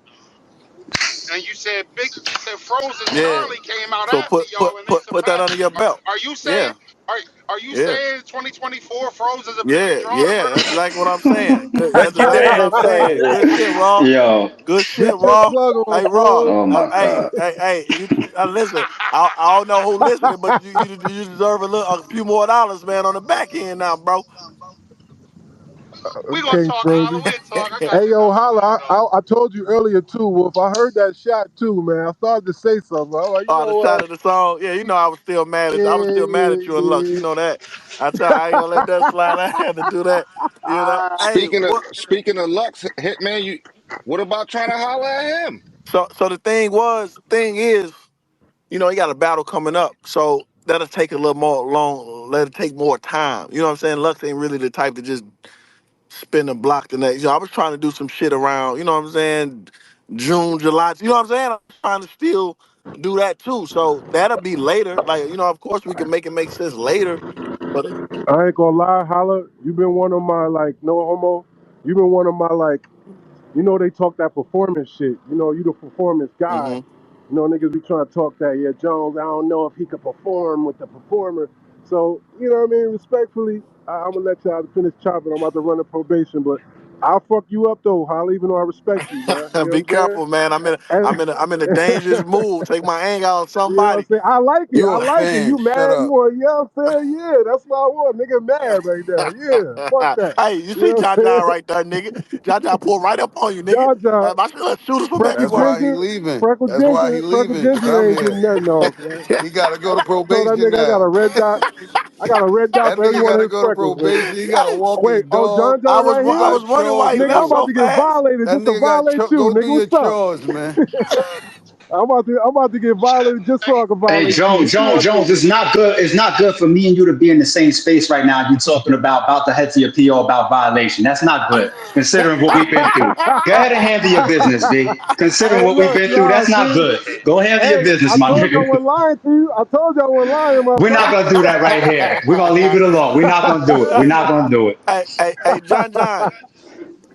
F: and you said Froze and
C: Yeah.
F: Charlie came out
C: So
F: after
C: put
F: y'all,
C: put
F: and they
C: put put that
F: surpassed.
C: under your belt.
F: Are you saying
C: Yeah.
F: are you
C: Yeah.
F: saying 2024 Froze is a bigger
C: Yeah,
F: draw than
C: yeah,
F: Murda
C: that's
F: Mook?
C: exactly what I'm saying. Good,
E: Let's
C: that's
E: get the
C: exactly what I'm saying.
E: edited.
C: Good shit, Raw.
E: Yo.
C: Good shit,
D: Get your
C: Raw.
D: plug on,
C: Hey, Raw.
D: Froze.
E: Oh my
C: Hey,
E: god.
C: hey, hey. Listen. I don't know who listening, but you deserve a few more dollars, man, on the back end now, bro.
F: We gonna
D: Okay,
F: talk, Holla.
D: Frozy.
F: We'll talk. I got
D: Hey,
F: your
D: yo,
F: number,
D: holla.
F: man. Though.
D: I told you earlier, too, Wolf. I heard that shot, too, man. I started to say something. I was like, you
C: Oh,
D: know
C: the shot
D: what?
C: of the song. Yeah, you know I was
D: Yeah,
C: still mad at you and Lux. You
D: yeah,
C: know that. I ain't gonna let that slide. I had to do that. You know.
D: yeah.
C: Hey, what?
G: Speaking of Lux, Hitman, you what about trying to holler at him?
C: So the thing is. You got a battle coming up, so that'll take a little more long. Let it take more time. You know what I'm saying? Lux ain't really the type to just spin the block the next. I was trying to do some shit around. You know what I'm saying? June, July. You know what I'm saying? I'm trying to still do that too. So that'll be later. Like of course we can make it make sense later. But
D: I ain't gonna lie, holla. You been one of my, like, no homo. You been one of my, like, they talk that performance shit. You the performance guy.
C: hmm
D: Niggas be trying to talk that, yeah, Jones, I don't know if he could perform with the performer. So, you know what I mean? Respectfully, I'm going to let y'all finish chopping. I'm about to run a probation, but I'll fuck you up, though, Holly, even though I respect you, man. You know
C: be
D: what I'm
C: careful, man.
D: saying?
C: I'm in a dangerous mood. Take my anger out on
D: You know what I'm
C: somebody.
D: saying? I like it.
B: You
D: I
B: a
D: like it.
B: fan?
D: You
B: Shut
D: mad? You
B: up.
D: want, you know what I'm saying? Yeah, that's what I want. Nigga mad right now. Yeah, fuck that.
C: Hey, you
D: You
C: see
D: know
C: John
D: what I'm
C: John
D: saying?
C: right there, nigga. John John pulled right up on you, nigga.
D: John John,
C: My shooters from
D: Freckle
B: That's
C: everywhere.
B: why he
D: Ginger,
B: leaving.
D: Freckle
B: That's why he
D: Ginger, Freckle
B: leaving. Cause
D: Ginger
B: I'm
D: ain't getting
B: here.
D: nothing off, man.
B: He got to go to
D: I told that
B: probation
D: nigga I got a
B: now.
D: red dot. I got a red dot
B: That
D: for every
B: nigga
D: one
B: got
D: of
B: to
D: his
B: go to
D: freckles, nigga.
B: probation. He got to walk his
D: Wait, oh,
B: dog.
D: John John right
C: I
D: here?
B: Got
C: was wondering why he
D: Nigga, I'm
C: left
B: charges.
D: about
C: so
D: to get
C: fast.
D: violated
B: That
D: just to
B: nigga got
D: violate you,
B: go do
D: nigga.
B: your
D: What's up?
B: chores, man.
D: I'm about to get violated just so
F: Hey,
D: I can
E: Hey,
D: violate you.
E: Jones,
D: What you
E: Jones,
D: want to
E: Jones,
D: do?
E: it's not good. It's not good for me and you to be in the same space right now. You talking about to head to your PO about violation. That's not good, considering what we've been through. Go ahead and handle your business, B. Considering
D: Hey,
E: what we've
D: look,
E: been through,
D: nah,
E: that's not
D: see?
E: good. Go handle your
D: Hey,
E: business,
D: I
E: my
D: told you I
E: nigga.
D: wasn't lying to you. I told you I wasn't lying,
E: We're not
D: motherfucker.
E: gonna do that right here. We're gonna leave it alone. We're not gonna do it. We're not gonna do it,
C: Hey, John John.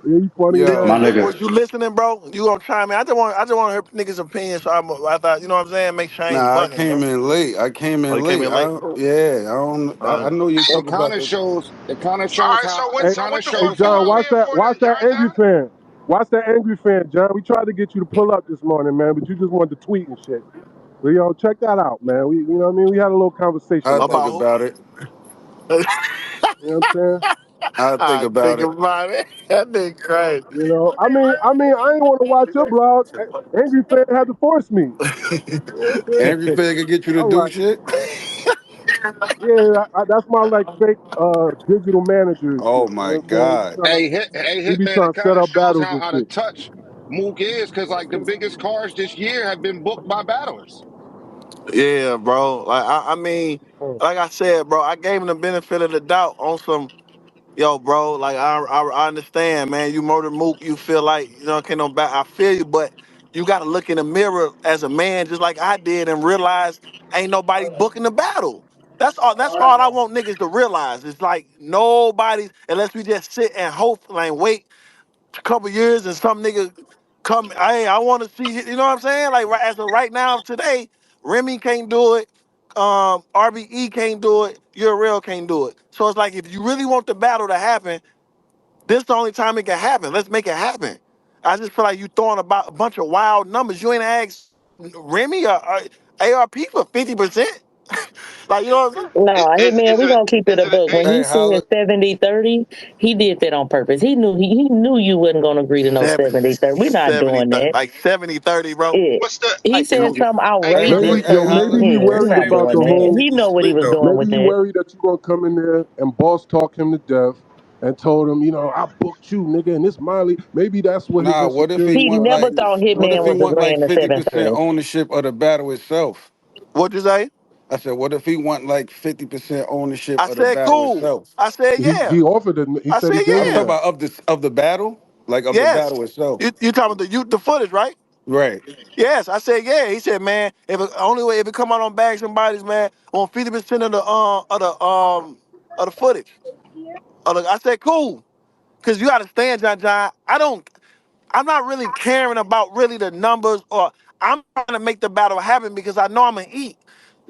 D: Yeah, you funny as
B: Yo,
E: my
D: hell.
E: nigga.
C: Was you listening, bro? You gonna chime in? I just want to hear niggas' opinion. So I thought, you know what I'm saying? Make sure I ain't
B: nah, I
C: bugging,
B: came
C: bro.
B: in late. I came
C: Oh,
B: in
C: you came
B: late.
C: in late.
B: Yeah, I don't. I know you
G: It
B: talk
G: kind
B: about
G: of
B: the.
G: shows. It kind of
F: all
G: shows
F: right.
G: how. It
D: Hey,
F: So
G: kind
F: what
G: of
F: the
D: hey,
G: shows
F: fuck you
D: John,
G: how.
F: come
D: watch
F: here
D: that.
F: for
D: Watch
F: then,
D: that
F: John
D: angry
F: John?
D: fan. Watch that angry fan, John. We tried to get you to pull up this morning, man, but you just wanted to tweet and shit. But yo, check that out, man. You know what I mean? We had a little conversation
B: I think
D: about
C: About
D: it.
C: who?
B: about it.
D: You know what I'm saying?
B: I think
C: I
B: about
C: think
B: it.
C: about it. That nigga crazy.
D: You know, I ain't want to watch your blog. Angry fan had to force me. You know what I'm
B: Angry
D: saying?
B: Fed can get you to
D: I'm
B: do
D: like,
B: shit.
D: yeah, that's my like fake digital manager and shit.
B: Oh
D: You
B: my
D: know what I'm saying?
B: god.
G: Hey,
D: He be
G: Hitman.
D: trying
G: It
D: to set
G: kind of
D: up
G: shows
D: battles
G: how
D: and
G: out
D: shit.
G: of touch Mook is, because like the biggest cars this year have been booked by battlers.
C: Yeah, bro. Like I mean,
D: Mm.
C: like I said, bro, I gave him the benefit of the doubt on some. Yo, bro, like I understand, man. You murder Mook, you feel like can't no back. I feel you, but you got to look in the mirror as a man, just like I did, and realize ain't nobody booking the battle. That's all. That's all I want niggas to realize. It's like nobody, unless we just sit and hope, like wait a couple years and some nigga come. Hey, I want to see. You know what I'm saying? Like as of right now, today, Remy can't do it. RBE can't do it. Your real can't do it. So it's like if you really want the battle to happen, this is the only time it can happen. Let's make it happen. I just feel like you throwing about a bunch of wild numbers. You ain't asked Remy or ARP for 50%. Like, you know what I'm saying?
H: No, hey man, we gonna keep it
F: Is
H: a
F: it
H: book. When
F: a,
H: he
B: Hey,
H: said
B: Holla.
H: 70-30, he did that on purpose. He knew you wasn't gonna agree to no
C: Seven,
H: 70-30. We're not
C: 70,
H: doing that.
C: like 70-30, bro.
H: Yeah.
F: what's the?
H: He
C: Like,
H: said something
F: Hey,
B: Hey,
H: outrageous,
B: hey,
D: Maybe,
H: but
B: hey,
D: yo,
H: we
B: Holla.
D: maybe he
H: yeah, we're
D: worried
H: not
B: Hey,
D: about
H: doing
D: the
B: let me
H: that.
D: whole.
B: get
H: He
B: this
H: know what he
B: straight
H: was
B: though.
H: doing
D: Maybe
H: with
D: he
H: that.
D: worried that you gonna come in there and boss talk him to death and told him, I booked you, nigga, and this Miley. Maybe that's what his
B: Nah, what if he
H: He
D: insecurity
B: want
H: never
B: like,
H: thought
B: what if
H: Hitman
B: he
H: was
B: want like
H: agreeing to
B: 50%
H: 730.
B: ownership of the battle itself?
C: what'd you say?
B: I said, what if he want like 50% ownership
C: I
B: of the
C: said,
B: battle
C: cool.
B: itself?
C: I said,
D: he
C: yeah.
D: offered it. He
C: I
D: said he
C: said,
B: I'm
D: gave him
B: talking
C: yeah.
D: that.
B: about of the battle, like of the
C: Yes.
B: battle itself.
C: You talking about the footage, right?
B: Right.
C: Yes. I said, yeah. He said, man, if it, only way if it come out on bags and bodies, man, on 50% of the footage. I said, cool. Cause you understand, John. I'm not really caring about really the numbers, or I'm trying to make the battle happen because I know I'm gonna eat.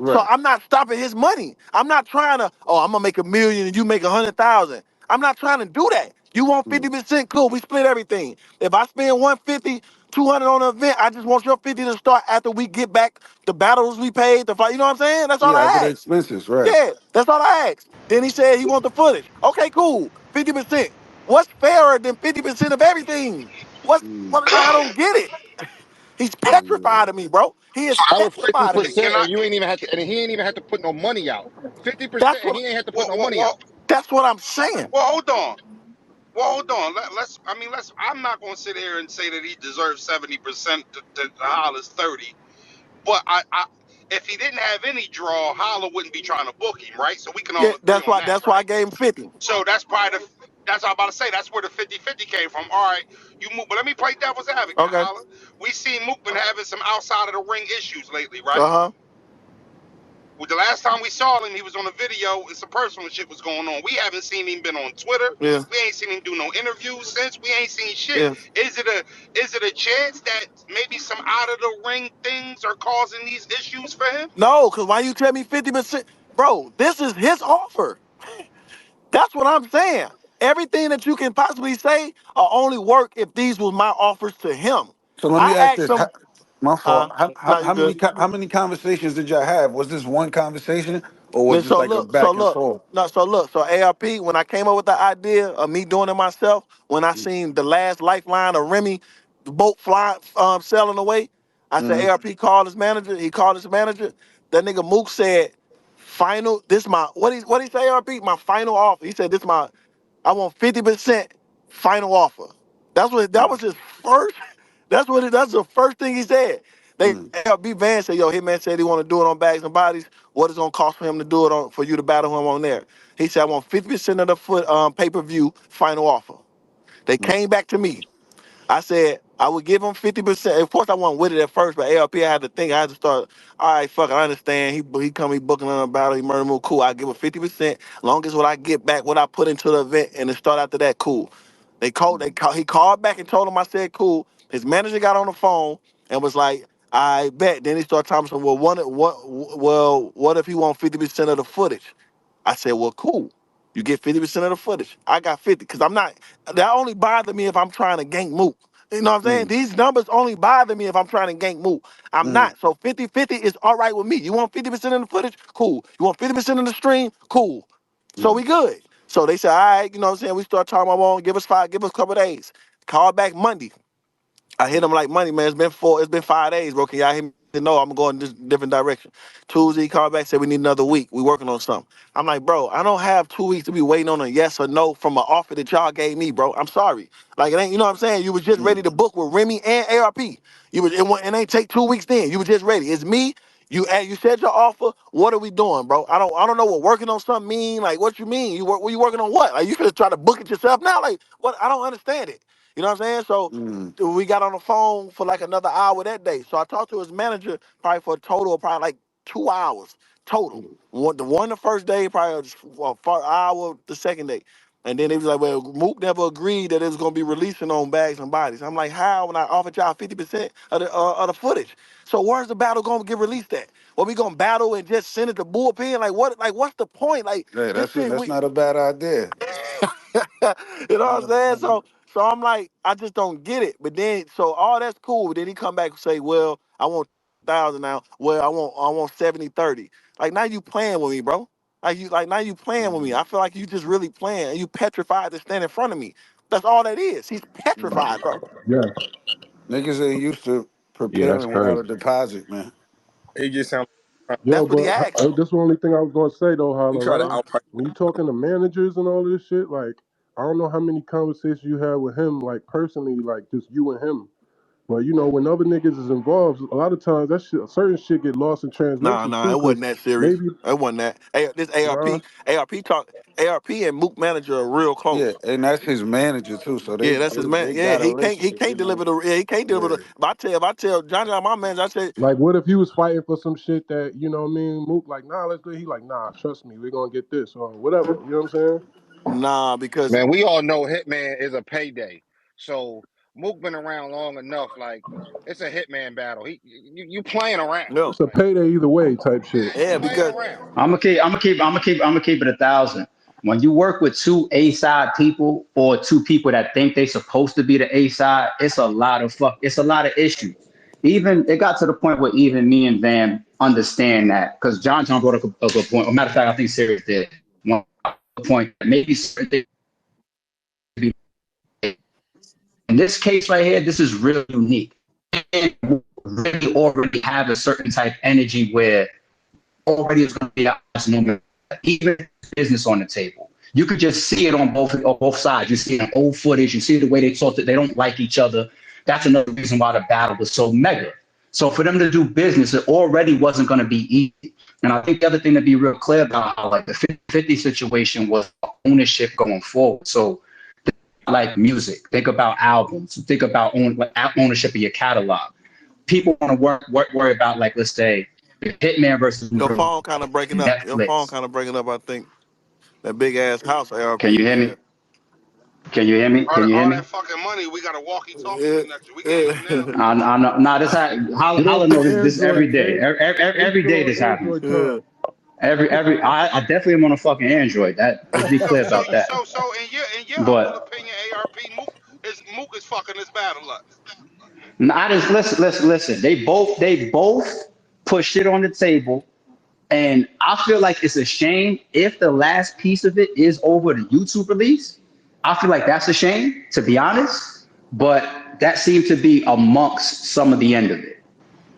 C: So
B: Right.
C: I'm not stopping his money. I'm not trying to, I'm gonna make 1 million and you make 100,000. I'm not trying to do that. You want
B: Mm.
C: 50%? Cool, we split everything. If I spend 150, 200 on an event, I just want your 50 to start after we get back the battles we paid, the fight. You know what I'm saying? That's all
B: Yeah, after
C: I
B: the
C: ask.
B: expenses, right.
C: Yeah, that's all I asked. Then he said he want the footage. Okay, cool. 50%. What's fairer than 50% of everything?
B: Mm.
C: What? I don't get it. He's
B: Mm.
C: petrified of me, bro. He is
G: So that was fifty
C: petrified of me.
G: percent,
F: can I?
G: and you ain't even had to, and he ain't even had to put no money out.
C: That's
G: 50%, and
C: what.
G: he ain't had to put
F: Well,
G: no
F: well,
G: money out.
F: well,
C: That's what I'm saying.
F: well hold on. Well, hold on. Let's. I mean, let's. I'm not going to sit here and say that he deserves 70% to Hollis 30. But if he didn't have any draw, Holla wouldn't be trying to book him, right? So we can
C: Yeah,
F: all agree on that,
C: that's why I
F: right?
C: gave him 50.
F: So that's probably the. That's what I'm about to say. That's where the 50-50 came from. All right, you move. But let me play devil's advocate,
C: Okay.
F: Holla. We seen Mook been having some outside of the ring issues lately, right?
C: Uh-huh.
F: Well, the last time we saw him, he was on a video and some personal shit was going on. We haven't seen him been on Twitter.
C: Yeah.
F: We ain't seen him do no interviews since. We ain't seen shit.
C: Yeah.
F: Is it a chance that maybe some out of the ring things are causing these issues for him?
C: No, because why you tell me 50%? Bro, this is his offer. That's what I'm saying. Everything that you can possibly say will only work if these was my offers to him.
B: So let me
C: I
B: ask
C: asked
B: this.
C: him,
B: My fault.
C: no, you good.
B: How many conversations did y'all have? Was this one conversation or was
C: Then
B: this
C: so
B: like a
C: look, so
B: back and
C: look,
B: forth?
C: no, so look, so ARP, when I came up with the idea of me doing it myself, when I seen the last lifeline of Remy, the boat flying, sailing away, I said,
B: Mm-hmm.
C: ARP called his manager. He called his manager. That nigga Mook said, final, this my, what he say, ARP? My final offer. He said, I want 50% final offer. That was his first, that's the first thing he said. They
B: Mm-hmm.
C: B Van said, yo, Hitman said he want to do it on bags and bodies. What is it gonna cost for him to do it on for you to battle him on there? He said, I want 50% of the foot pay-per-view final offer. They came back to me. I said I would give him 50%. Of course, I wasn't with it at first, but ALP, I had to think. I had to start. All right, fuck it, I understand. He come, he booking on a battle. He Murda Mook, cool. I give him 50%. Long as what I get back, what I put into the event, and then start after that, cool. He called back and told him I said cool. His manager got on the phone and was like, I bet. Then he started talking to him, what if he want 50% of the footage? I said, well, cool. You get 50% of the footage. I got 50 because I'm not. That only bother me if I'm trying to gank Mook. You know what I'm saying?
B: Mm-hmm.
C: These numbers only bother me if I'm trying to gank Mook. I'm not. So 50-50 is all right with me. You want 50% of the footage? Cool. You want 50% of the stream? Cool. So
B: Mm-hmm.
C: we good. So they said, all right, you know what I'm saying? We start talking about, give us a couple days. Call back Monday. I hit him like money, man. It's been 5 days, bro. Can y'all hear me? He said, no, I'm going this different direction. Tuesday, he called back, said we need another week. We working on something. I'm like, bro, I don't have 2 weeks to be waiting on a yes or no from an offer that y'all gave me, bro. I'm sorry. Like it ain't, you know what I'm saying? You was just ready to book with Remy and ARP. It ain't take 2 weeks then. You was just ready. It's me. You said your offer. What are we doing, bro? I don't know what working on something mean. Like what you mean? You working on what? Like you could try to book it yourself now. Like what? I don't understand it. You know what I'm saying? So
B: Mm-hmm.
C: we got on the phone for like another hour that day. So I talked to his manager probably for a total of probably like 2 hours total. One the first day, probably for an hour the second day. And then he was like, well, Mook never agreed that it was gonna be releasing on bags and bodies. I'm like, how when I offered y'all 50% of the footage? So where's the battle gonna get released at? Well, we gonna battle and just send it to bullpen? What's the point? Like
B: Hey,
C: this shit
B: that's
C: we
B: not a bad idea.
C: you know what I'm saying? So I'm like, I just don't get it. But then, so all that's cool. But then he come back and say, well, I want 1,000 now. Well, I want 70-30. Like now you playing with me, bro. Now you playing with me. I feel like you just really playing and you petrified to stand in front of me. That's all that is. He's petrified, bro.
D: Yeah.
B: Niggas ain't used to
D: Yeah, that's
B: preparing without
D: crazy.
B: a deposit, man.
I: It just sounds like
D: Yo,
C: That's what he
D: but
C: asked.
D: that's the only thing I was gonna say though,
I: you
D: Holla,
I: try to
D: right?
I: outprice.
D: When you talking to managers and all this shit, like I don't know how many conversations you had with him, like personally, like just you and him. But you know, when other niggas is involved, a lot of times that shit, certain shit get lost in translation
C: Nah,
D: too,
C: it wasn't
D: cause
C: that serious.
D: maybe,
C: It wasn't that. This
D: nah,
C: ARP and Mook manager are real close.
B: Yeah, and that's his manager too. So
C: Yeah, that's his man.
B: they
C: Yeah,
B: got a
C: he
B: relationship,
C: can't
B: you know.
C: deliver he can't deliver
B: Yeah.
C: the. If I tell Johnny, my manager, I said,
D: like what if he was fighting for some shit that you know what I mean? Mook like, nah, let's do. He like, nah, trust me, we're gonna get this or whatever. You know what I'm saying?
C: nah, because
G: Man, we all know Hitman is a payday. So Mook been around long enough. Like it's a Hitman battle. You playing around.
C: no,
D: It's a payday either way type shit.
G: Yeah, you
C: yeah,
G: playing
C: because
G: around.
E: I'm gonna keep it 1,000. When you work with two A side people or two people that think they supposed to be the A side, it's a lot of issues. Even it got to the point where even me and Van understand that because John brought up a good point. As a matter of fact, I think Sirius did one point that maybe certain things be in this case right here. This is really unique. And really already have a certain type of energy where already is going to be a moment, even business on the table. You could just see it on both sides. You see it on old footage. You see the way they talk. That they don't like each other. That's another reason why the battle was so mega. So for them to do business, it already wasn't going to be easy. And I think the other thing to be real clear about, how, like the 50-50 situation was ownership going forward. So like music, think about albums, think about ownership of your catalog. People want to worry about like let's say Hitman versus
C: your phone kind of breaking up. Your phone
E: Netflix.
C: kind of breaking up. I think that big ass house ARP.
E: Can you hear
C: Yeah.
E: me? Can you hear me? Can you hear
F: All
E: me?
F: that fucking money, we got a walkie-talkie
C: Yeah.
F: connection. We can hear you now.
C: Yeah.
E: I know. Nah, this
D: Get on
E: Holla
D: some
E: know this every
D: Android.
E: day.
D: Hey, hey,
E: Every
D: get
E: day
D: on
E: this happens.
D: Android
C: Yeah.
D: time.
E: I definitely am on a fucking Android. That let's be
F: So
E: clear
F: so
E: about that.
F: so in your humble
E: But
F: opinion, ARP Mook is fucking this battle up.
E: I just listen. They both put shit on the table. And I feel like it's a shame if the last piece of it is over the YouTube release. I feel like that's a shame, to be honest. But that seemed to be amongst some of the end of it.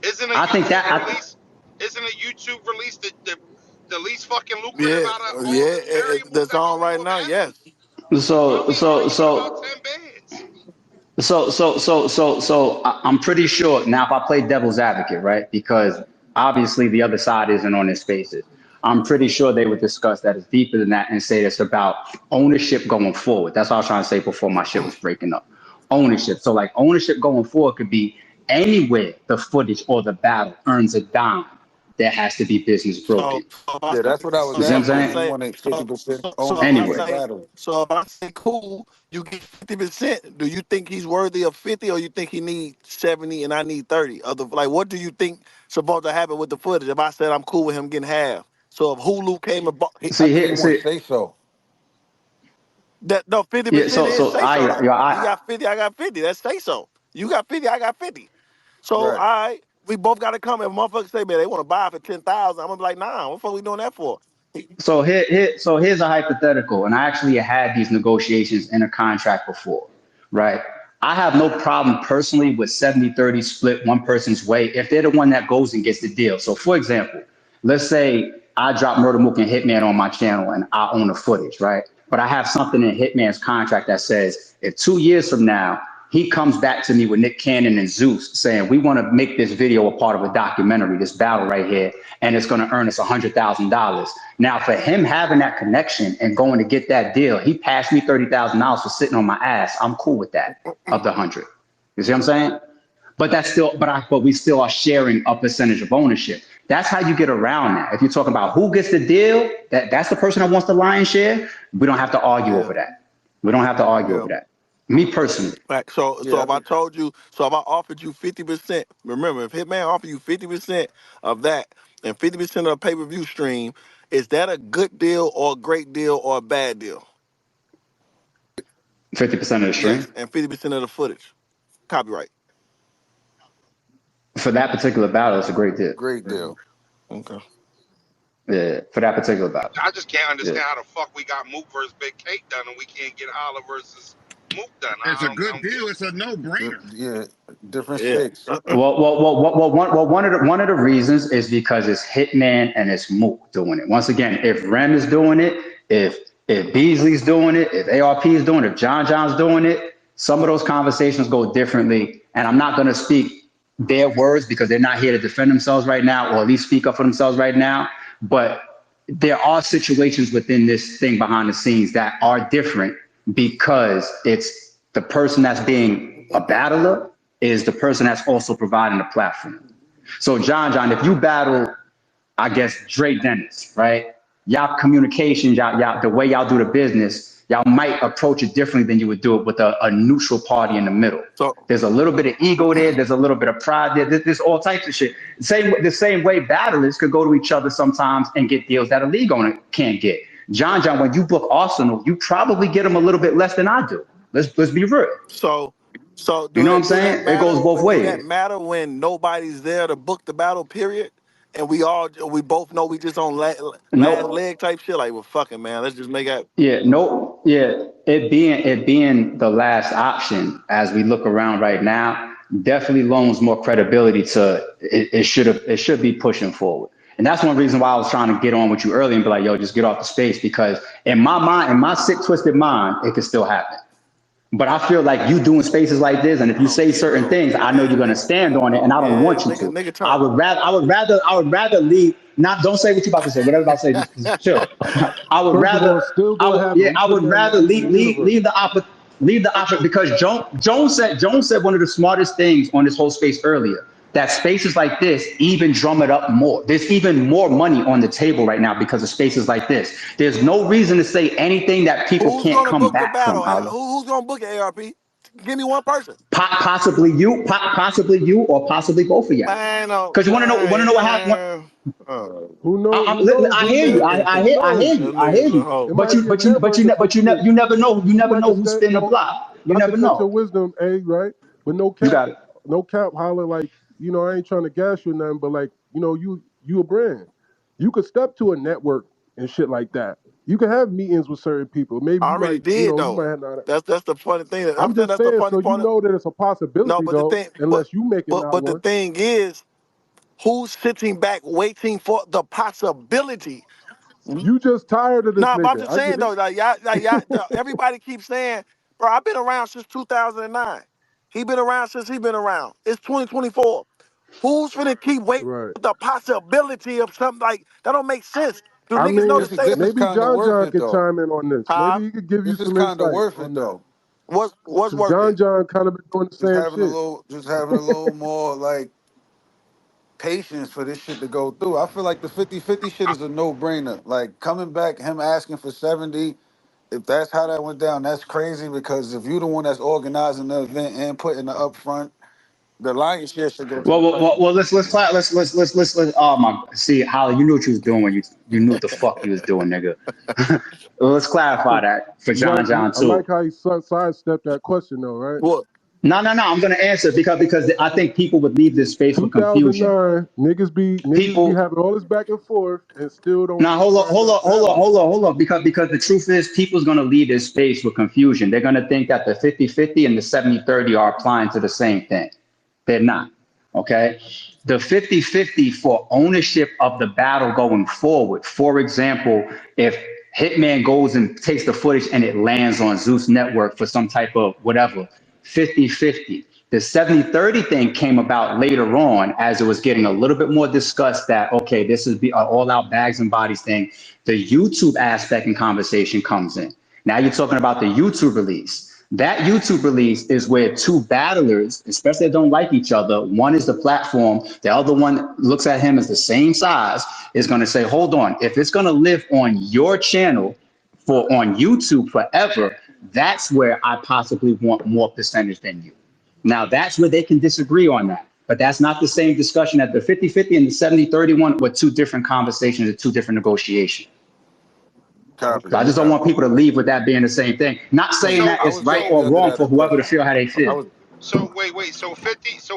F: Isn't a
E: I think
F: YouTube
E: that
F: release? Isn't a YouTube release the least fucking lucrative
C: Yeah.
F: out of all
C: Yeah.
F: the variables
C: That's
F: that
C: on
F: go
C: right
F: into a
C: now.
F: battle?
C: Yes.
F: Why
E: so
F: we
E: so
F: arguing about
E: so
F: 10 bands?
E: I'm pretty sure now if I play devil's advocate, right? Because obviously the other side isn't on their spaces. I'm pretty sure they would discuss that it's deeper than that and say it's about ownership going forward. That's what I was trying to say before my shit was breaking up. Ownership. So like ownership going forward could be anywhere the footage or the battle earns a dime. There has to be business
C: So,
E: broken.
C: so if I
B: Yeah,
C: say,
B: that's what I was
E: You see what I'm
C: so
B: asking.
C: let's
B: He
E: saying?
C: say,
B: wanted 50%
C: so if I
B: ownership of
E: Anyway.
B: the
C: say,
B: battle.
C: so if I say cool, you get 50%. Do you think he's worthy of 50, or you think he needs 70 and I need 30? Like, what do you think supposed to happen with the footage? If I said I'm cool with him getting half, so if Hulu came and bought
B: I
E: See
B: think he
E: here,
B: wants
E: see,
B: say so.
C: that, no,
E: yeah,
C: 50% is say
E: I,
C: so though. He
E: I,
C: got 50, I got 50. That's say so. You got 50, I got 50. So all
B: Right.
C: right, we both got to come. If motherfuckers say, man, they want to buy it for 10,000, I'm gonna be like, nah, what the fuck we doing that for?
E: so here's a hypothetical, and I actually had these negotiations in a contract before, right? I have no problem personally with 70-30 split one person's way if they're the one that goes and gets the deal. So for example, let's say I drop Murda Mook and Hitman on my channel and I own the footage, right? But I have something in Hitman's contract that says if 2 years from now he comes back to me with Nick Cannon and Zeus saying, we want to make this video a part of a documentary, this battle right here, and it's going to earn us $100,000. Now, for him having that connection and going to get that deal, he passed me $30,000 for sitting on my ass. I'm cool with that of the 100. You see what I'm saying? But that's still, but we still are sharing a percentage of ownership. That's how you get around that. If you're talking about who gets the deal, that's the person that wants the lion's share. We don't have to argue
C: Yeah,
E: over that. We don't have to argue
C: yeah.
E: over that. Me personally.
C: Right. So
B: Yeah, I
C: if I
B: think
C: told you, so if I offered you 50%, remember, if Hitman offered you 50% of that and 50% of the pay-per-view stream, is that a good deal or a great deal or a bad deal?
E: 50% of the stream.
C: Yes, and 50% of the footage. Copyright.
E: For that particular battle, it's a great deal.
B: Great deal.
C: Okay.
E: Yeah, for that particular battle.
F: I just can't
E: Yeah.
F: understand how the fuck we got Mook versus Big Cake done and we can't get Holla versus Mook done.
G: It's
F: I
G: a
F: don't
G: good
F: get
G: deal.
F: it.
G: It's a no-brainer.
B: Yeah, different
C: Yeah.
B: stakes.
E: One of the reasons is because it's Hitman and it's Mook doing it. Once again, if Rem is doing it, if Beasley's doing it, if ARP is doing it, if John's doing it, some of those conversations go differently. And I'm not going to speak their words because they're not here to defend themselves right now, or at least speak up for themselves right now. But there are situations within this thing behind the scenes that are different because it's the person that's being a battler is the person that's also providing the platform. So John, if you battle, I guess, Dre Dennis, right? Y'all communications, y'all the way y'all do the business, y'all might approach it differently than you would do it with a neutral party in the middle.
C: So
E: There's a little bit of ego there. There's a little bit of pride there. There's all types of shit. The same way battlers could go to each other sometimes and get deals that a league owner can't get. John, when you book Arsenal, you probably get them a little bit less than I do. Let's be real.
C: So
E: you know what I'm saying? It goes both ways.
C: Does that matter when nobody's there to book the battle, period? And we both know we just on last leg type shit. Like, well, fucking man, let's just make it.
E: Yeah, no, yeah. It being the last option as we look around right now, definitely loans more credibility to it should be pushing forward. And that's one reason why I was trying to get on with you earlier and be like, yo, just get off the space, because in my mind, in my sick, twisted mind, it could still happen. But I feel like you doing spaces like this, and if you say certain things, I know you're gonna stand on it, and I don't want you to. I would rather leave. Don't say what you're about to say. Whatever I'm about to say, just chill. I would rather leave the opposite because Jones said one of the smartest things on this whole space earlier. That spaces like this even drum it up more. There's even more money on the table right now because of spaces like this. There's no reason to say anything that people can't come back from.
C: Who's gonna book it, ARP? Give me one person.
E: Possibly you, or possibly both of y'all. Because you want to know what happened.
D: Who knows?
E: I hear you. But you never know. You never know who's spinning the block. You never know.
D: Your wisdom, right? But no cap, Holla. Like, you know, I ain't trying to gas you or nothing, but like, you know, you a brand. You could step to a network and shit like that. You can have meetings with certain people. Maybe
C: I already did, though.
D: You might have not.
C: That's the funny thing.
D: I'm just saying, so you know that it's a possibility, unless you make it not
C: But
D: one.
C: the thing is, who's sitting back waiting for the possibility?
D: You just tired of this nigga.
C: No, I'm just saying, though, y'all, everybody keeps saying, bro, I've been around since 2009. He been around since he been around. It's 2024. Who's finna keep waiting for the possibility of something like that? Don't make sense. Do niggas know the state?
D: Maybe John could chime in on this. Maybe he could give you some insight.
B: This is kind of worth it, though.
C: What's worth it?
D: John kind of been doing the same shit.
B: Just having a little more like patience for this shit to go through. I feel like the 50-50 shit is a no-brainer. Like coming back, him asking for 70. If that's how that went down, that's crazy, because if you're the one that's organizing the event and putting the upfront, the lion's share should go.
E: Well, let's oh my, see, Holly, you knew what you was doing when you knew what the fuck you was doing, nigga. Let's clarify that for John too.
D: I like how he sidestepped that question though, right?
E: What? No, I'm gonna answer because I think people would leave this space with confusion.
D: Niggas be having all this back and forth and still don't.
E: Now hold on, because the truth is people's gonna leave this space with confusion. They're gonna think that the 50-50 and the 70-30 are applying to the same thing. They're not, okay? The 50-50 for ownership of the battle going forward. For example, if Hitman goes and takes the footage and it lands on Zeus Network for some type of whatever, 50-50. The 70-30 thing came about later on as it was getting a little bit more discussed that, okay, this is the all-out bags and bodies thing. The YouTube aspect and conversation comes in. Now you're talking about the YouTube release. That YouTube release is where two battlers, especially if they don't like each other, one is the platform, the other one looks at him as the same size, is going to say, hold on, if it's going to live on your channel on YouTube forever, that's where I possibly want more percentage than you. Now, that's where they can disagree on that. But that's not the same discussion at the 50-50 and the 70-31 were two different conversations and two different negotiations.
B: Copy.
E: So I just don't want
B: Copy.
E: people to leave with that being the same thing. Not saying
F: So
E: that
B: I
E: it's
B: was
E: right
B: definitely
E: or
B: under
E: wrong
B: that
E: for whoever to
B: impression.
E: feel how they
B: I
E: feel.
B: was.
F: wait. So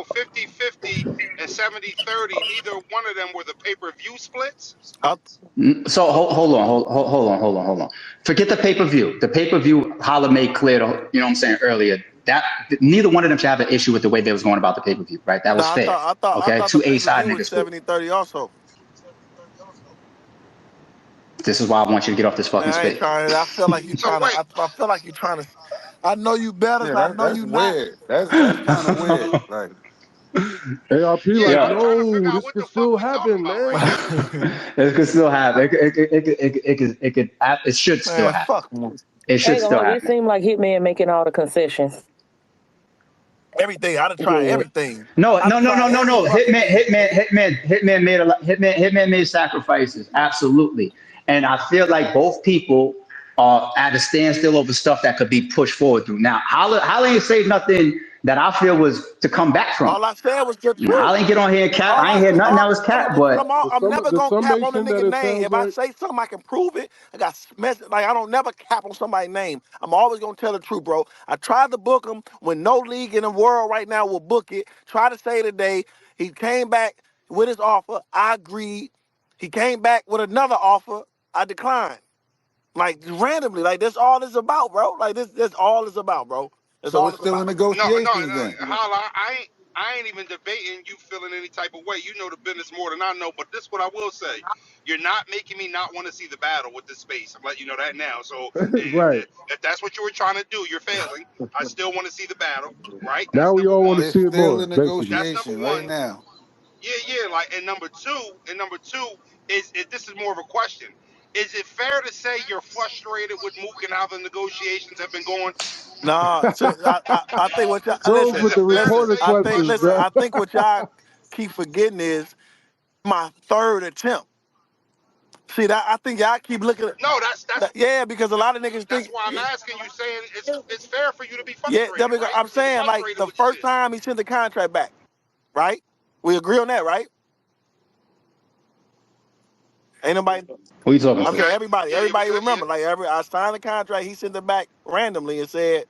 F: 50-50 and 70-30. Neither one of them were the pay-per-view splits.
H: I,
E: So hold on. Forget the pay per view. The pay per view, Holla made clear, you know what I'm saying earlier, that neither one of them should have an issue with the way they was going about the pay per view, right? That
H: no,
E: was fair.
H: I
E: Okay,
H: thought the
E: two A
H: pay per
E: side
H: view was
E: niggas cool.
H: 70-30 also.
E: This is why I want you to get off this
H: Man,
E: fucking
H: I ain't
E: space.
H: trying. I feel like you
F: So
H: trying to.
F: wait.
H: I feel like you trying to. I know you better,
B: Yeah,
H: so I know
B: that's
H: you not.
B: weird. That's kind of weird. Like,
D: ARP
F: Yeah,
D: like,
F: I'm
E: Yeah,
F: trying to figure
D: no,
F: out
D: this
F: what
D: could
F: the fuck
D: still
F: we talking
D: happen,
F: about right
D: man.
F: now.
E: it could still happen. It should still
H: Man,
E: happen.
H: fuck Mook.
E: It
H: I
E: should
H: ain't gonna
E: still
H: hold you. It
E: happen.
H: seemed like Hitman making all the concessions. Everything. I done tried
E: Yeah.
H: everything.
E: No,
H: I
E: no,
H: done
E: no,
H: tried
E: no, no,
H: every
E: no.
H: fucking thing, nigga.
E: Hitman made a lot. Hitman made sacrifices. Absolutely. And I feel like both people are at a standstill over stuff that could be pushed forward through. Now, Holla ain't say nothing that I feel was to come back from.
H: All I said was the
E: You know,
H: truth.
E: Holla ain't get on here and cap.
H: All
E: I ain't
H: I
E: hear
H: said,
E: nothing that was cap,
H: come
E: but
H: on. I'm never
D: The
H: gonna cap on a
D: summation that
H: nigga
D: it
H: name.
D: sounds
H: If I
D: like,
H: say something, I can prove it. I got like I don't never cap on somebody's name. I'm always gonna tell the truth, bro. I tried to book him when no league in the world right now will book it. Try to say today he came back with his offer. I agreed. He came back with another offer. I declined. Like randomly, like that's all it's about, bro. Like that's all it's about, bro. That's
B: so
H: all
B: it's
H: it's
B: still in
H: about.
B: negotiations then.
F: Holla, I ain't even debating you feeling any type of way. You know the business more than I know, but this what I will say. You're not making me not want to see the battle with this space. I'm letting you know that now. So
D: right.
F: if that's what you were trying to do, you're failing. I still want to see the battle, right?
D: Now
F: That's
D: we
F: number
D: all want
F: one.
D: to
B: It's
D: see it
B: still
D: more,
B: in
D: basically.
F: That's number
B: negotiation right
F: one.
B: now.
F: Yeah. Like, and number two is this is more of a question. Is it fair to say you're frustrated with Mook and how the negotiations have been going?
H: Nah, so I think what y'all
D: Bros
H: listen,
F: Is
D: with
F: it
D: the
F: fair to
H: listen.
F: say
D: reporter
F: you're
D: questions, bro.
F: frustrated?
H: I think what y'all keep forgetting is my third attempt. See that I think y'all keep looking at
F: No, that's
H: yeah, because a lot of niggas
F: that's
H: think
F: why I'm asking you, saying it's fair for you to be
H: yeah,
F: frustrated, right?
H: I'm
F: You're
H: saying like
F: frustrated
H: the
F: with the
H: first
F: shit.
H: time he sent the contract back, right? We agree on that, right? Ain't nobody.
E: who you talking
H: I'm
E: to?
H: saying
F: Okay.
H: everybody,
F: Yeah, we
H: everybody
F: good. Yeah.
H: remember. Like I signed the contract, he sent it back randomly and said,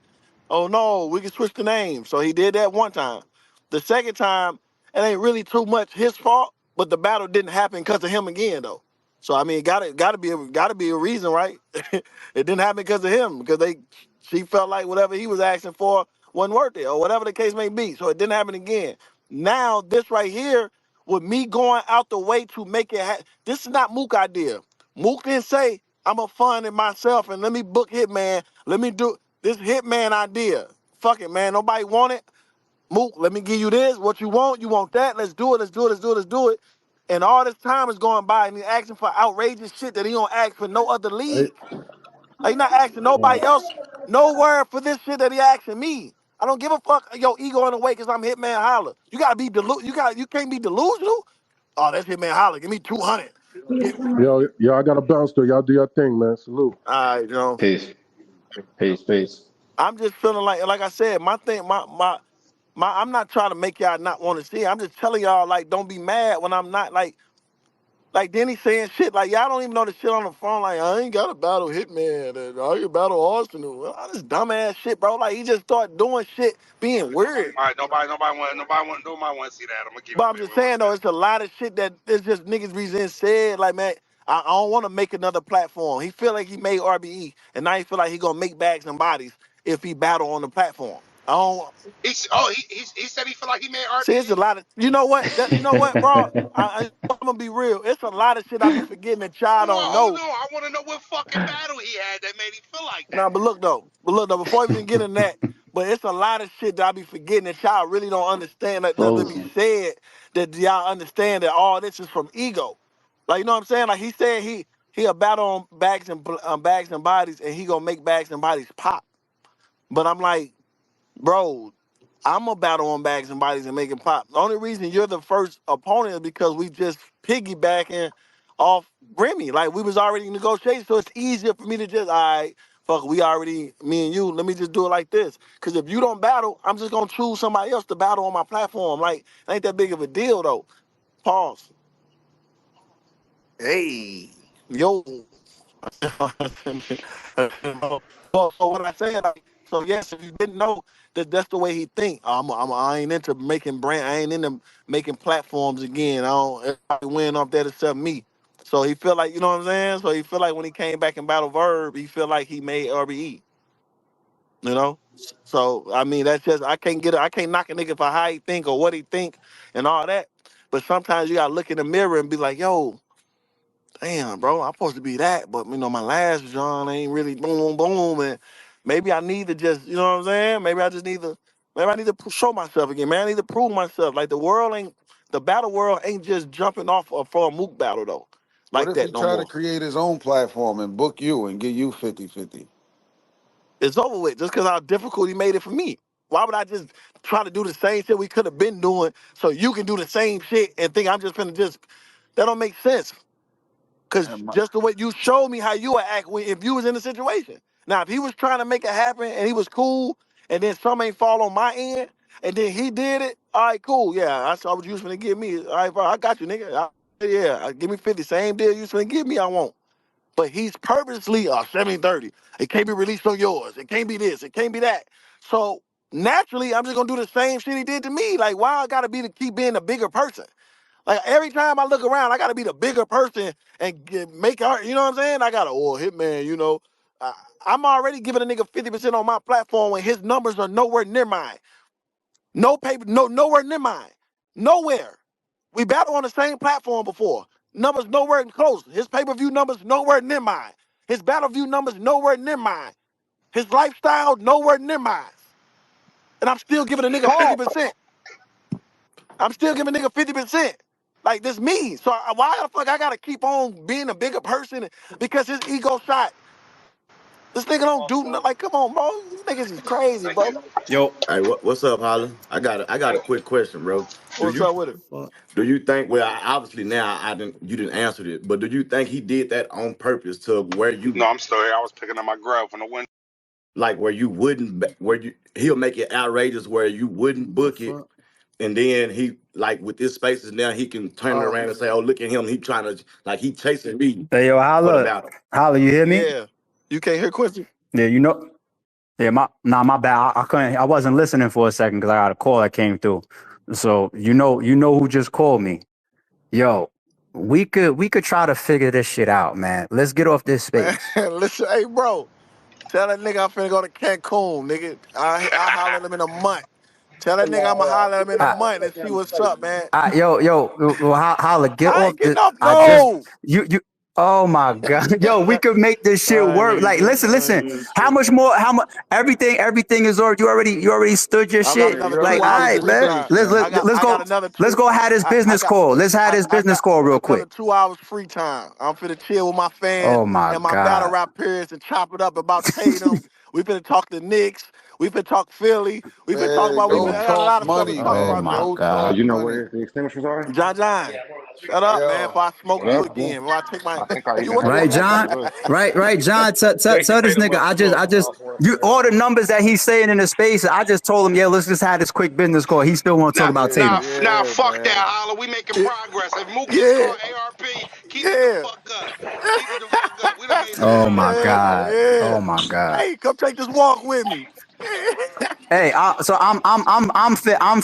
H: "Oh no, we can switch the name." So he did that one time. The second time, it ain't really too much his fault, but the battle didn't happen because of him again though. So I mean, gotta be a reason, right? It didn't happen because of him because she felt like whatever he was asking for wasn't worth it or whatever the case may be. So it didn't happen again. Now this right here, with me going out the way to make it happen, this is not Mook idea. Mook didn't say, I'm gonna fund it myself and let me book Hitman. Let me do this Hitman idea. Fuck it, man. Nobody want it. Mook, let me give you this. What you want that. Let's do it, let's do it, let's do it, let's do it. And all this time is going by and he's asking for outrageous shit that he don't ask for no other
D: Hey,
H: league. Like, he not asking nobody else no word for this shit that he asking me. I don't give a fuck your ego in the way because I'm Hitman Holla. You gotta be you can't be delusional. Oh, that's Hitman Holla. Give me 200.
D: yo, I got to bounce though. Y'all do your thing, man. Salute.
H: All right,
E: Peace, peace.
H: I'm just feeling like I said, my thing, I'm not trying to make y'all not want to see it. I'm just telling y'all, like, don't be mad when I'm not like then he's saying shit like y'all don't even know the shit on the phone. Like I ain't got to battle Hitman, and I can battle Arsenal. All this dumbass shit, bro. Like he just start doing shit, being weird.
F: All right. Nobody want to see that. I'm gonna keep it
H: But
F: a
H: I'm
F: beam.
H: just
F: We want to
H: saying
F: see
H: though,
F: that.
H: it's a lot of shit that it's just niggas be in said. Like man, I don't want to make another platform. He feel like he made RBE, and now he feel like he gonna make bags and bodies if he battle on the platform. I don't.
F: He said he feel like he made
H: See, it's a
F: RBE.
H: lot of you know what, bro. I'm gonna be real. It's a lot of shit I be forgetting that y'all
F: Hold on,
H: don't
F: hold
H: know.
F: on. I want to know what fucking battle he had that made him feel like that.
H: Nah, but look though. Before we even get in that, but it's a lot of shit that I be forgetting that y'all really don't understand. That be
E: Frozen.
H: said that y'all understand that all this is from ego. Like you know what I'm saying? Like he said he a battle on bags and bodies, and he gonna make bags and bodies pop. But I'm like, bro, I'm a battle on bags and bodies and making pop. The only reason you're the first opponent is because we just piggybacking off Remy. Like we was already negotiating, so it's easier for me to just, all right, fuck, we already, me and you, let me just do it like this. Cause if you don't battle, I'm just gonna choose somebody else to battle on my platform. Like, it ain't that big of a deal though. Pause.
B: Hey,
H: Yo. So what I said, like, so yes, if you didn't know that that's the way he think, I ain't into making brand, I ain't into making platforms again. I don't everybody win off that except me. So he feel like, you know what I'm saying? So he feel like when he came back in Battle Verb, he feel like he made RBE. You know? So I mean that's just I can't knock a nigga for how he think or what he think and all that. But sometimes you gotta look in the mirror and be like, yo, damn, bro, I'm supposed to be that, but you know, my last John ain't really boom, boom, boom, and maybe I need to just, you know what I'm saying? Maybe I need to show myself again. Man, I need to prove myself. Like the battle world ain't just jumping off for a Mook battle though,
B: What
H: like
B: if he
H: that no
B: try to
H: more.
B: create his own platform and book you and give you 50-50?
H: It's over with just because how difficult he made it for me. Why would I just try to do the same shit we could have been doing so you can do the same shit and think I'm just finna just? That don't make sense. Cause
B: And my,
H: just the way you showed me how you would act if you was in the situation. Now, if he was trying to make it happen and he was cool, and then something ain't fall on my end, and then he did it, all right, cool. Yeah, I saw what you was finna give me. All right, bro, I got you, nigga. Give me 50. Same deal you was finna give me, I won't. But he's purposely 70-30. It can't be released on yours. It can't be this. It can't be that. So naturally, I'm just gonna do the same shit he did to me. Like, why I gotta be to keep being a bigger person? Like every time I look around, I gotta be the bigger person and make art. You know what I'm saying? I gotta, Hitman. You know, I, I'm already giving a nigga 50% on my platform when his numbers are nowhere near mine. No paper, nowhere near mine. Nowhere. We battled on the same platform before. Numbers nowhere close. His pay-per-view numbers nowhere near mine. His battle view numbers nowhere near mine. His lifestyle nowhere near mine. And I'm still giving a nigga
F: Paul.
H: 50%. I'm still giving nigga 50%. Like this me. So why the fuck I gotta keep on being a bigger person because his ego shot. This nigga don't do nothing. Like, come on, bro. These niggas is crazy, bro.
J: Yo, hey, what's up, Holla? I got a quick question, bro. Do
H: What's
J: you
H: up with it?
J: do you think? Well, obviously now you didn't answer it, but do you think he did that on purpose to where
F: No,
J: you
F: I'm still here. I was picking up my grub from the window.
J: like where you wouldn't where you he'll make it outrageous where you wouldn't
C: The
J: book it,
C: fuck?
J: and then he like with this spaces now he can turn it
B: oh,
J: around and say, oh look at him, he trying to like he chasing me
K: Hey, yo,
J: for the
K: Holla,
J: battle.
K: Holla, you hear me?
H: Yeah. You can't hear Quincy?
K: Yeah, you know. Yeah, my bad. I couldn't. I wasn't listening for a second because I got a call that came through. So you know who just called me. Yo, we could try to figure this shit out, man. Let's get off this
H: Man,
K: space.
H: listen, hey, bro. Tell that nigga I'm finna go to Cancun, nigga. I holler at him in a month. Tell that nigga I'ma holler at him in a
K: Uh,
H: month and see what's up, man.
K: yo, Holla, get
H: I
K: off
H: ain't getting
K: the.
H: off,
K: I just
H: no.
K: you. Oh my god, yo, we could make this
H: All
K: shit
H: right,
K: work.
H: nigga,
K: Like,
H: just,
K: listen.
H: just
K: How
H: chill.
K: much more? How much? Everything is already. You already stood your
H: I got
K: shit.
B: yeah,
H: another
B: you
K: Like,
H: two
B: already
K: all
B: stood
H: hours
K: right,
B: your
H: free
K: man.
H: time.
B: space, man.
K: Let's
H: I got
K: go.
H: another
K: Let's
H: two.
K: go have this business call. Let's have this
H: I
K: business
H: got
K: call real
H: another
K: quick.
H: 2 hours free time. I'm finna chill with my fans
K: Oh my
H: and my battle
K: god.
H: rap peers and chop it up about Tatum. We finna talk the Knicks. We finna talk Philly. We finna talk
B: Man,
H: about.
B: go
H: I got a
B: talk
H: lot of stuff to
B: money,
H: talk
K: Oh
H: about
B: man.
K: my
H: though.
B: Go
K: god.
B: talk
G: You know
B: money.
G: where the extinguishers are?
H: John, shut up, man.
B: Yo,
H: Before I smoke
G: What
H: you
G: up, man?
H: again. Before I take my
G: I think I
H: you
G: even
H: what
G: have
H: you
G: a
K: Right,
H: want?
G: couple
K: John?
G: extras.
K: Right, John. Tell this nigga. I just you all the numbers that he's saying in the space. I just told him, yeah, let's just have this quick business call. He still want to talk
F: Now,
K: about
B: yeah,
K: Tatum.
F: now,
B: yeah,
F: fuck that,
B: man.
F: holla. We making
H: Yeah,
F: progress. If Mook gets
H: yeah,
F: caught ARP, keep it the
H: yeah.
F: fuck up. Keep it the fuck up. We done made some
K: Oh my
F: progress.
K: god.
H: Yeah.
K: Oh my god.
H: Hey, come take this walk with me.
K: Hey, so I'm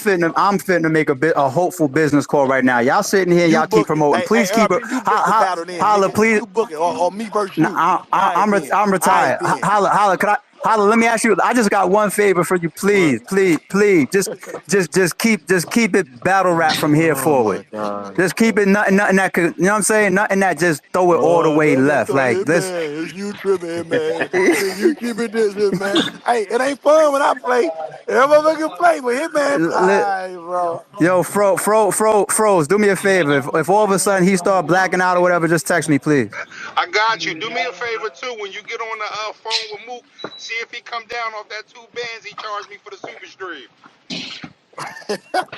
K: fitting to make a hopeful business call right now. Y'all sitting here,
H: You
K: y'all keep
H: book it.
K: promoting.
H: Hey,
K: Please keep it.
H: RP, you book the battle then,
K: Holla,
H: nigga.
K: please.
H: You book it. Or me versus
K: No,
H: you. All right then.
K: I'm
H: All right
K: retired.
H: then.
K: Holla, could I? Holla, let me ask you. I just got one favor for you,
H: What?
K: please. Just keep it battle rap from here
H: Oh
K: forward.
H: my God.
K: Just keep it nothing that could. You know what I'm saying? Nothing that just throw it all the
H: Oh,
K: way
H: never
K: left.
H: thought
K: Like
H: hit
K: let's.
H: man. It's you tripping, hit man. You keep it this, hit man. Hey, it ain't fun when I play. If I fucking play, but hit man, alright, bro.
K: Yo, froze. Do me a favor. If all of a sudden he start blacking out or whatever, just text me, please.
F: I got you. Do me a favor too. When you get on the phone with Mook, see if he come down off that 2 bands he charged me for the super stream.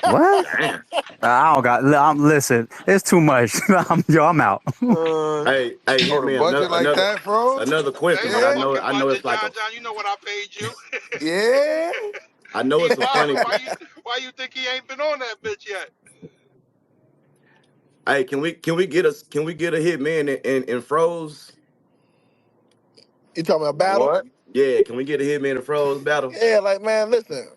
K: What?
J: Damn.
K: I don't got. Listen, it's too much. I'm out.
H: Uh,
J: Hey,
B: Oh,
J: hit
B: the
J: me
B: budget like that, froze?
J: another
F: Ain't
J: question, but
F: no
J: I
B: Yeah,
J: know
F: fucking
J: I know
F: budget,
J: it's like
F: John.
J: a
F: John, you know what I paid you.
B: yeah.
J: I know
F: He
J: it's a funny.
F: wildin'. Why you think he ain't been on that bitch yet?
J: Hey, can we get a hit man and froze?
H: You talking about battle?
J: What? Yeah, can we get a Hitman and Froze battle?
H: Yeah, like man, listen.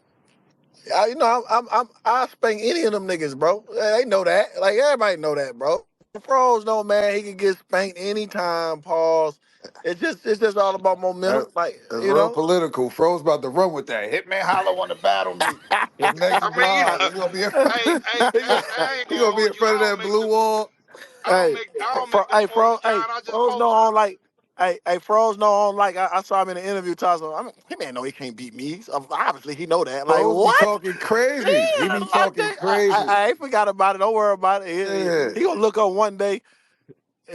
H: I spank any of them niggas, bro. They know that. Like everybody know that, bro. Pros know, man. He can get spanked anytime. Pause. It's just all about
B: That,
H: momentum. Like
B: that's
H: you
B: real
H: know.
B: political. Fro's about to run with that. Hitman Holla want to battle me. His next
F: I mean, you
B: drive,
F: know,
B: he gonna be in
F: hey, hey, hey, I ain't
B: he
F: gonna
B: gonna be in
F: hold you.
B: front of that blue wall.
H: Hey,
F: I don't make them
H: Fro,
F: posts, John. I just
H: Fro's no
F: post them.
H: on like, Fro's no on like. I saw him in an interview. Talking, he man know he can't beat me. So obviously he know that. Like
B: Fro's be
H: what?
B: talking crazy. He
H: Yeah,
B: be talking crazy.
H: I ain't forgot about it. Don't worry about it.
B: Yeah.
H: He gonna look up one day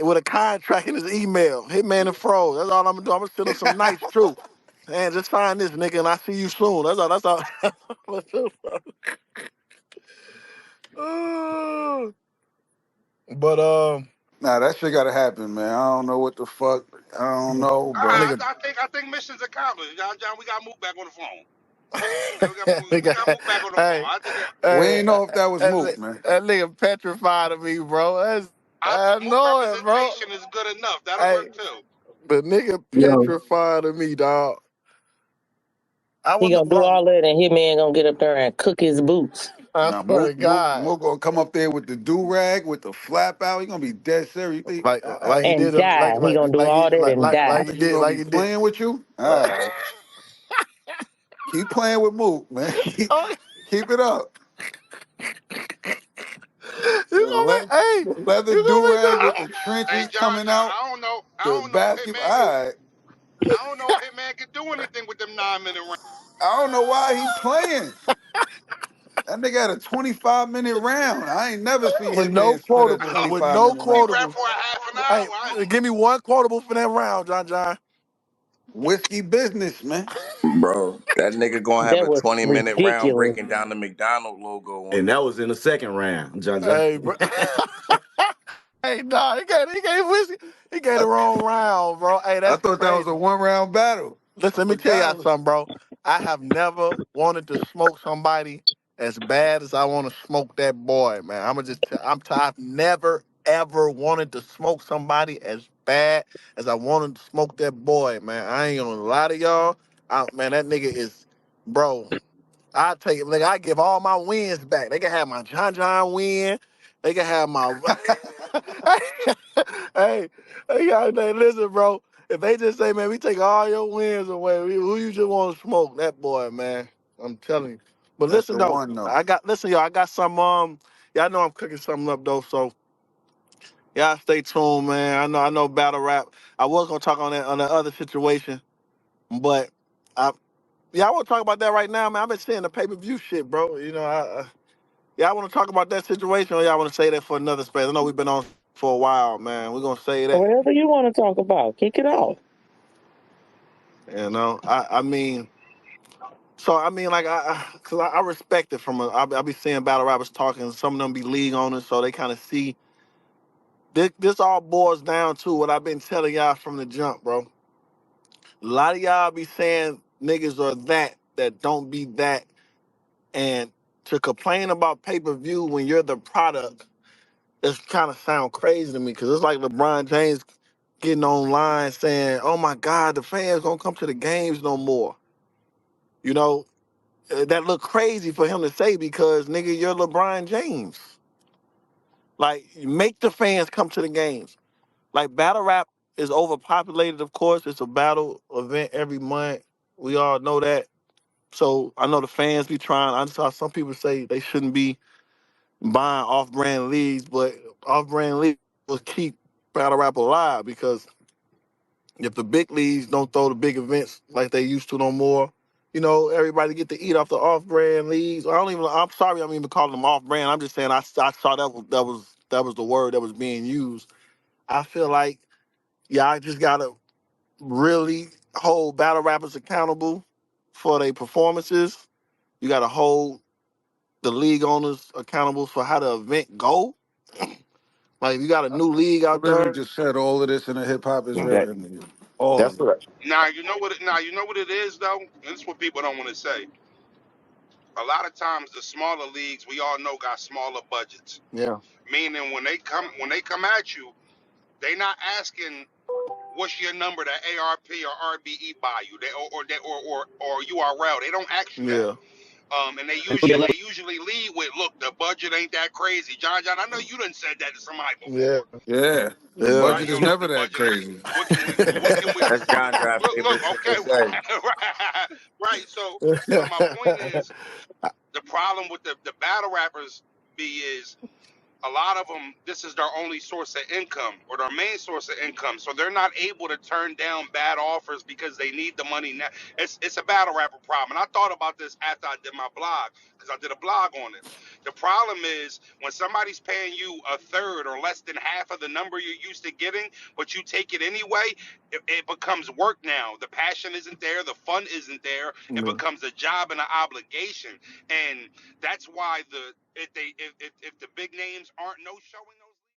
H: with a contract in his email. Hitman and Froze. That's all I'm gonna do. I'm gonna send him some nice truth. Man, just sign this nigga and I see you soon. That's all. That's all. Let's do, bro. But
B: Nah, that shit gotta happen, man. I don't know what the fuck. I don't know,
F: All
B: but
F: right,
H: nigga,
F: I think mission's accomplished. John, we got Mook back on the phone. Yeah, we got
H: nigga,
F: Mook back on the phone.
H: hey,
F: I think
B: we
H: hey,
B: ain't know if that was
H: that,
B: Mook, man.
H: that nigga petrified of me, bro.
F: I
H: I
F: Mook
H: know it, bro.
F: representation is good enough. That'll
H: Hey,
F: work too.
H: the nigga
L: Yo,
H: petrified of me, dog. I
L: he
H: want to,
L: gonna do
H: bro.
L: all that, and Hitman gonna get up there and cook his boots.
H: I
B: Now
H: swear to God.
B: Mook gonna come up there with the do rag with the flap out. He gonna be dead serious. You think,
H: Like he
L: And
H: did,
L: die. He gonna do all that and die.
H: he
B: he
H: did,
B: gonna
H: like
B: be
H: he did.
B: playing with you?
H: Like,
B: All right, keep playing with Mook, man.
H: oh,
B: Keep it up.
H: you
B: The
H: gonna make, hey,
B: leather
H: you
B: do
H: gonna make
B: rag
H: that?
B: with
F: I,
B: the
F: hey,
B: trenches
F: John,
B: coming out.
F: I
B: The
F: don't know if
B: basketball.
F: Hitman can.
B: All right.
F: I don't know if Hitman can do anything with them 9 minute rounds.
B: I don't know why he playing. That nigga had a 25-minute round. I ain't never seen
H: With no
B: Hitman spit a
H: quotables. With
B: 25
H: no
B: minute
F: He
B: round.
F: rap
H: quotables.
F: for a half an
H: Hey,
F: hour.
H: give me one quotable for that round, John John.
B: Whiskey business, man.
M: Bro, that nigga gonna have
L: That
M: a
L: was
M: 20-minute round
L: ridiculous.
M: breaking down the McDonald logo on
J: And
M: it.
J: that was in the second round, John John.
H: Hey, bro. Hey, nah, he gave whiskey. He gave
B: I,
H: the wrong round, bro. Hey,
B: I
H: that's
B: thought that was a
H: crazy.
B: 1 round battle.
H: Listen, let me tell y'all
B: McDonald's.
H: something, bro. I have never wanted to smoke somebody as bad as I want to smoke that boy, man. I'm gonna just tell. I've never ever wanted to smoke somebody as bad as I wanted to smoke that boy, man. I ain't gonna lie to y'all. Man, that nigga is, bro. I take it, like I give all my wins back. They can have my John John win. They can have my. hey, listen, bro. If they just say, man, we take all your wins away, who you just want to smoke? That boy, man. I'm telling you. But
B: That's
H: listen
B: the
H: though,
B: one though.
H: listen, y'all. I got some. Y'all know I'm cooking something up though. So y'all stay tuned, man. I know battle rap. I was gonna talk on that other situation, but I yeah, I want to talk about that right now, man. I've been seeing the pay per view shit, bro. You know, yeah, I want to talk about that situation, or y'all want to say that for another space? I know we've been on for a while, man. We're gonna say that.
L: Whatever you want to talk about, kick it off.
H: You know, I mean, so I mean, like, cause I respect it from I be seeing battle rappers talking. Some of them be league owners, so they kind of see. This all boils down to what I've been telling y'all from the jump, bro. A lot of y'all be saying niggas are that don't be that, and to complain about pay per view when you're the product, it's kind of sound crazy to me because it's like LeBron James getting online saying, "Oh my God, the fans don't come to the games no more." You know, that look crazy for him to say because nigga, you're LeBron James. Like, make the fans come to the games. Like, battle rap is overpopulated. Of course, it's a battle event every month. We all know that. So I know the fans be trying. I saw some people say they shouldn't be buying off-brand leagues, but off-brand leagues will keep battle rap alive because if the big leagues don't throw the big events like they used to no more, you know, everybody get to eat off the off-brand leagues. I'm sorry, I'm even calling them off-brand. I'm just saying I saw that was the word that was being used. I feel like I just gotta really hold battle rappers accountable for their performances. You gotta hold the league owners accountable for how the event go. Like, if you got a new league
B: I
H: out
B: literally
H: there.
B: just said all of this in a hip hop is rap
J: That
B: interview. All
J: that's
B: of it.
J: what.
F: Now you know what. Now you know what it is though. And this is what people don't want to say. A lot of times the smaller leagues we all know got smaller budgets.
H: Yeah.
F: Meaning when they come at you, they not asking what's your number that ARP or RBE buy you, or URL. They don't ask you that.
H: Yeah.
F: And they usually lead with, look, the budget ain't that crazy. John, I know you done said that to somebody
H: Yeah.
F: before,
B: Yeah, the
H: Yeah.
F: right?
B: budget
F: Yo,
B: is
F: look,
B: never
F: the
B: that
F: budget ain't.
B: crazy.
F: What can we?
M: That's John Drive
F: Look.
M: favorite shit to
F: Okay,
M: say.
F: right. So my point is, the problem with the battle rappers is a lot of them, this is their only source of income or their main source of income. So they're not able to turn down bad offers because they need the money now. It's a battle rapper problem. And I thought about this after I did my blog, because I did a blog on it. The problem is when somebody's paying you a third or less than half of the number you're used to getting, but you take it anyway, it becomes work now. The passion isn't there. The fun isn't there. It
H: Yeah.
F: becomes a job and an obligation. And that's why if the big names aren't no showing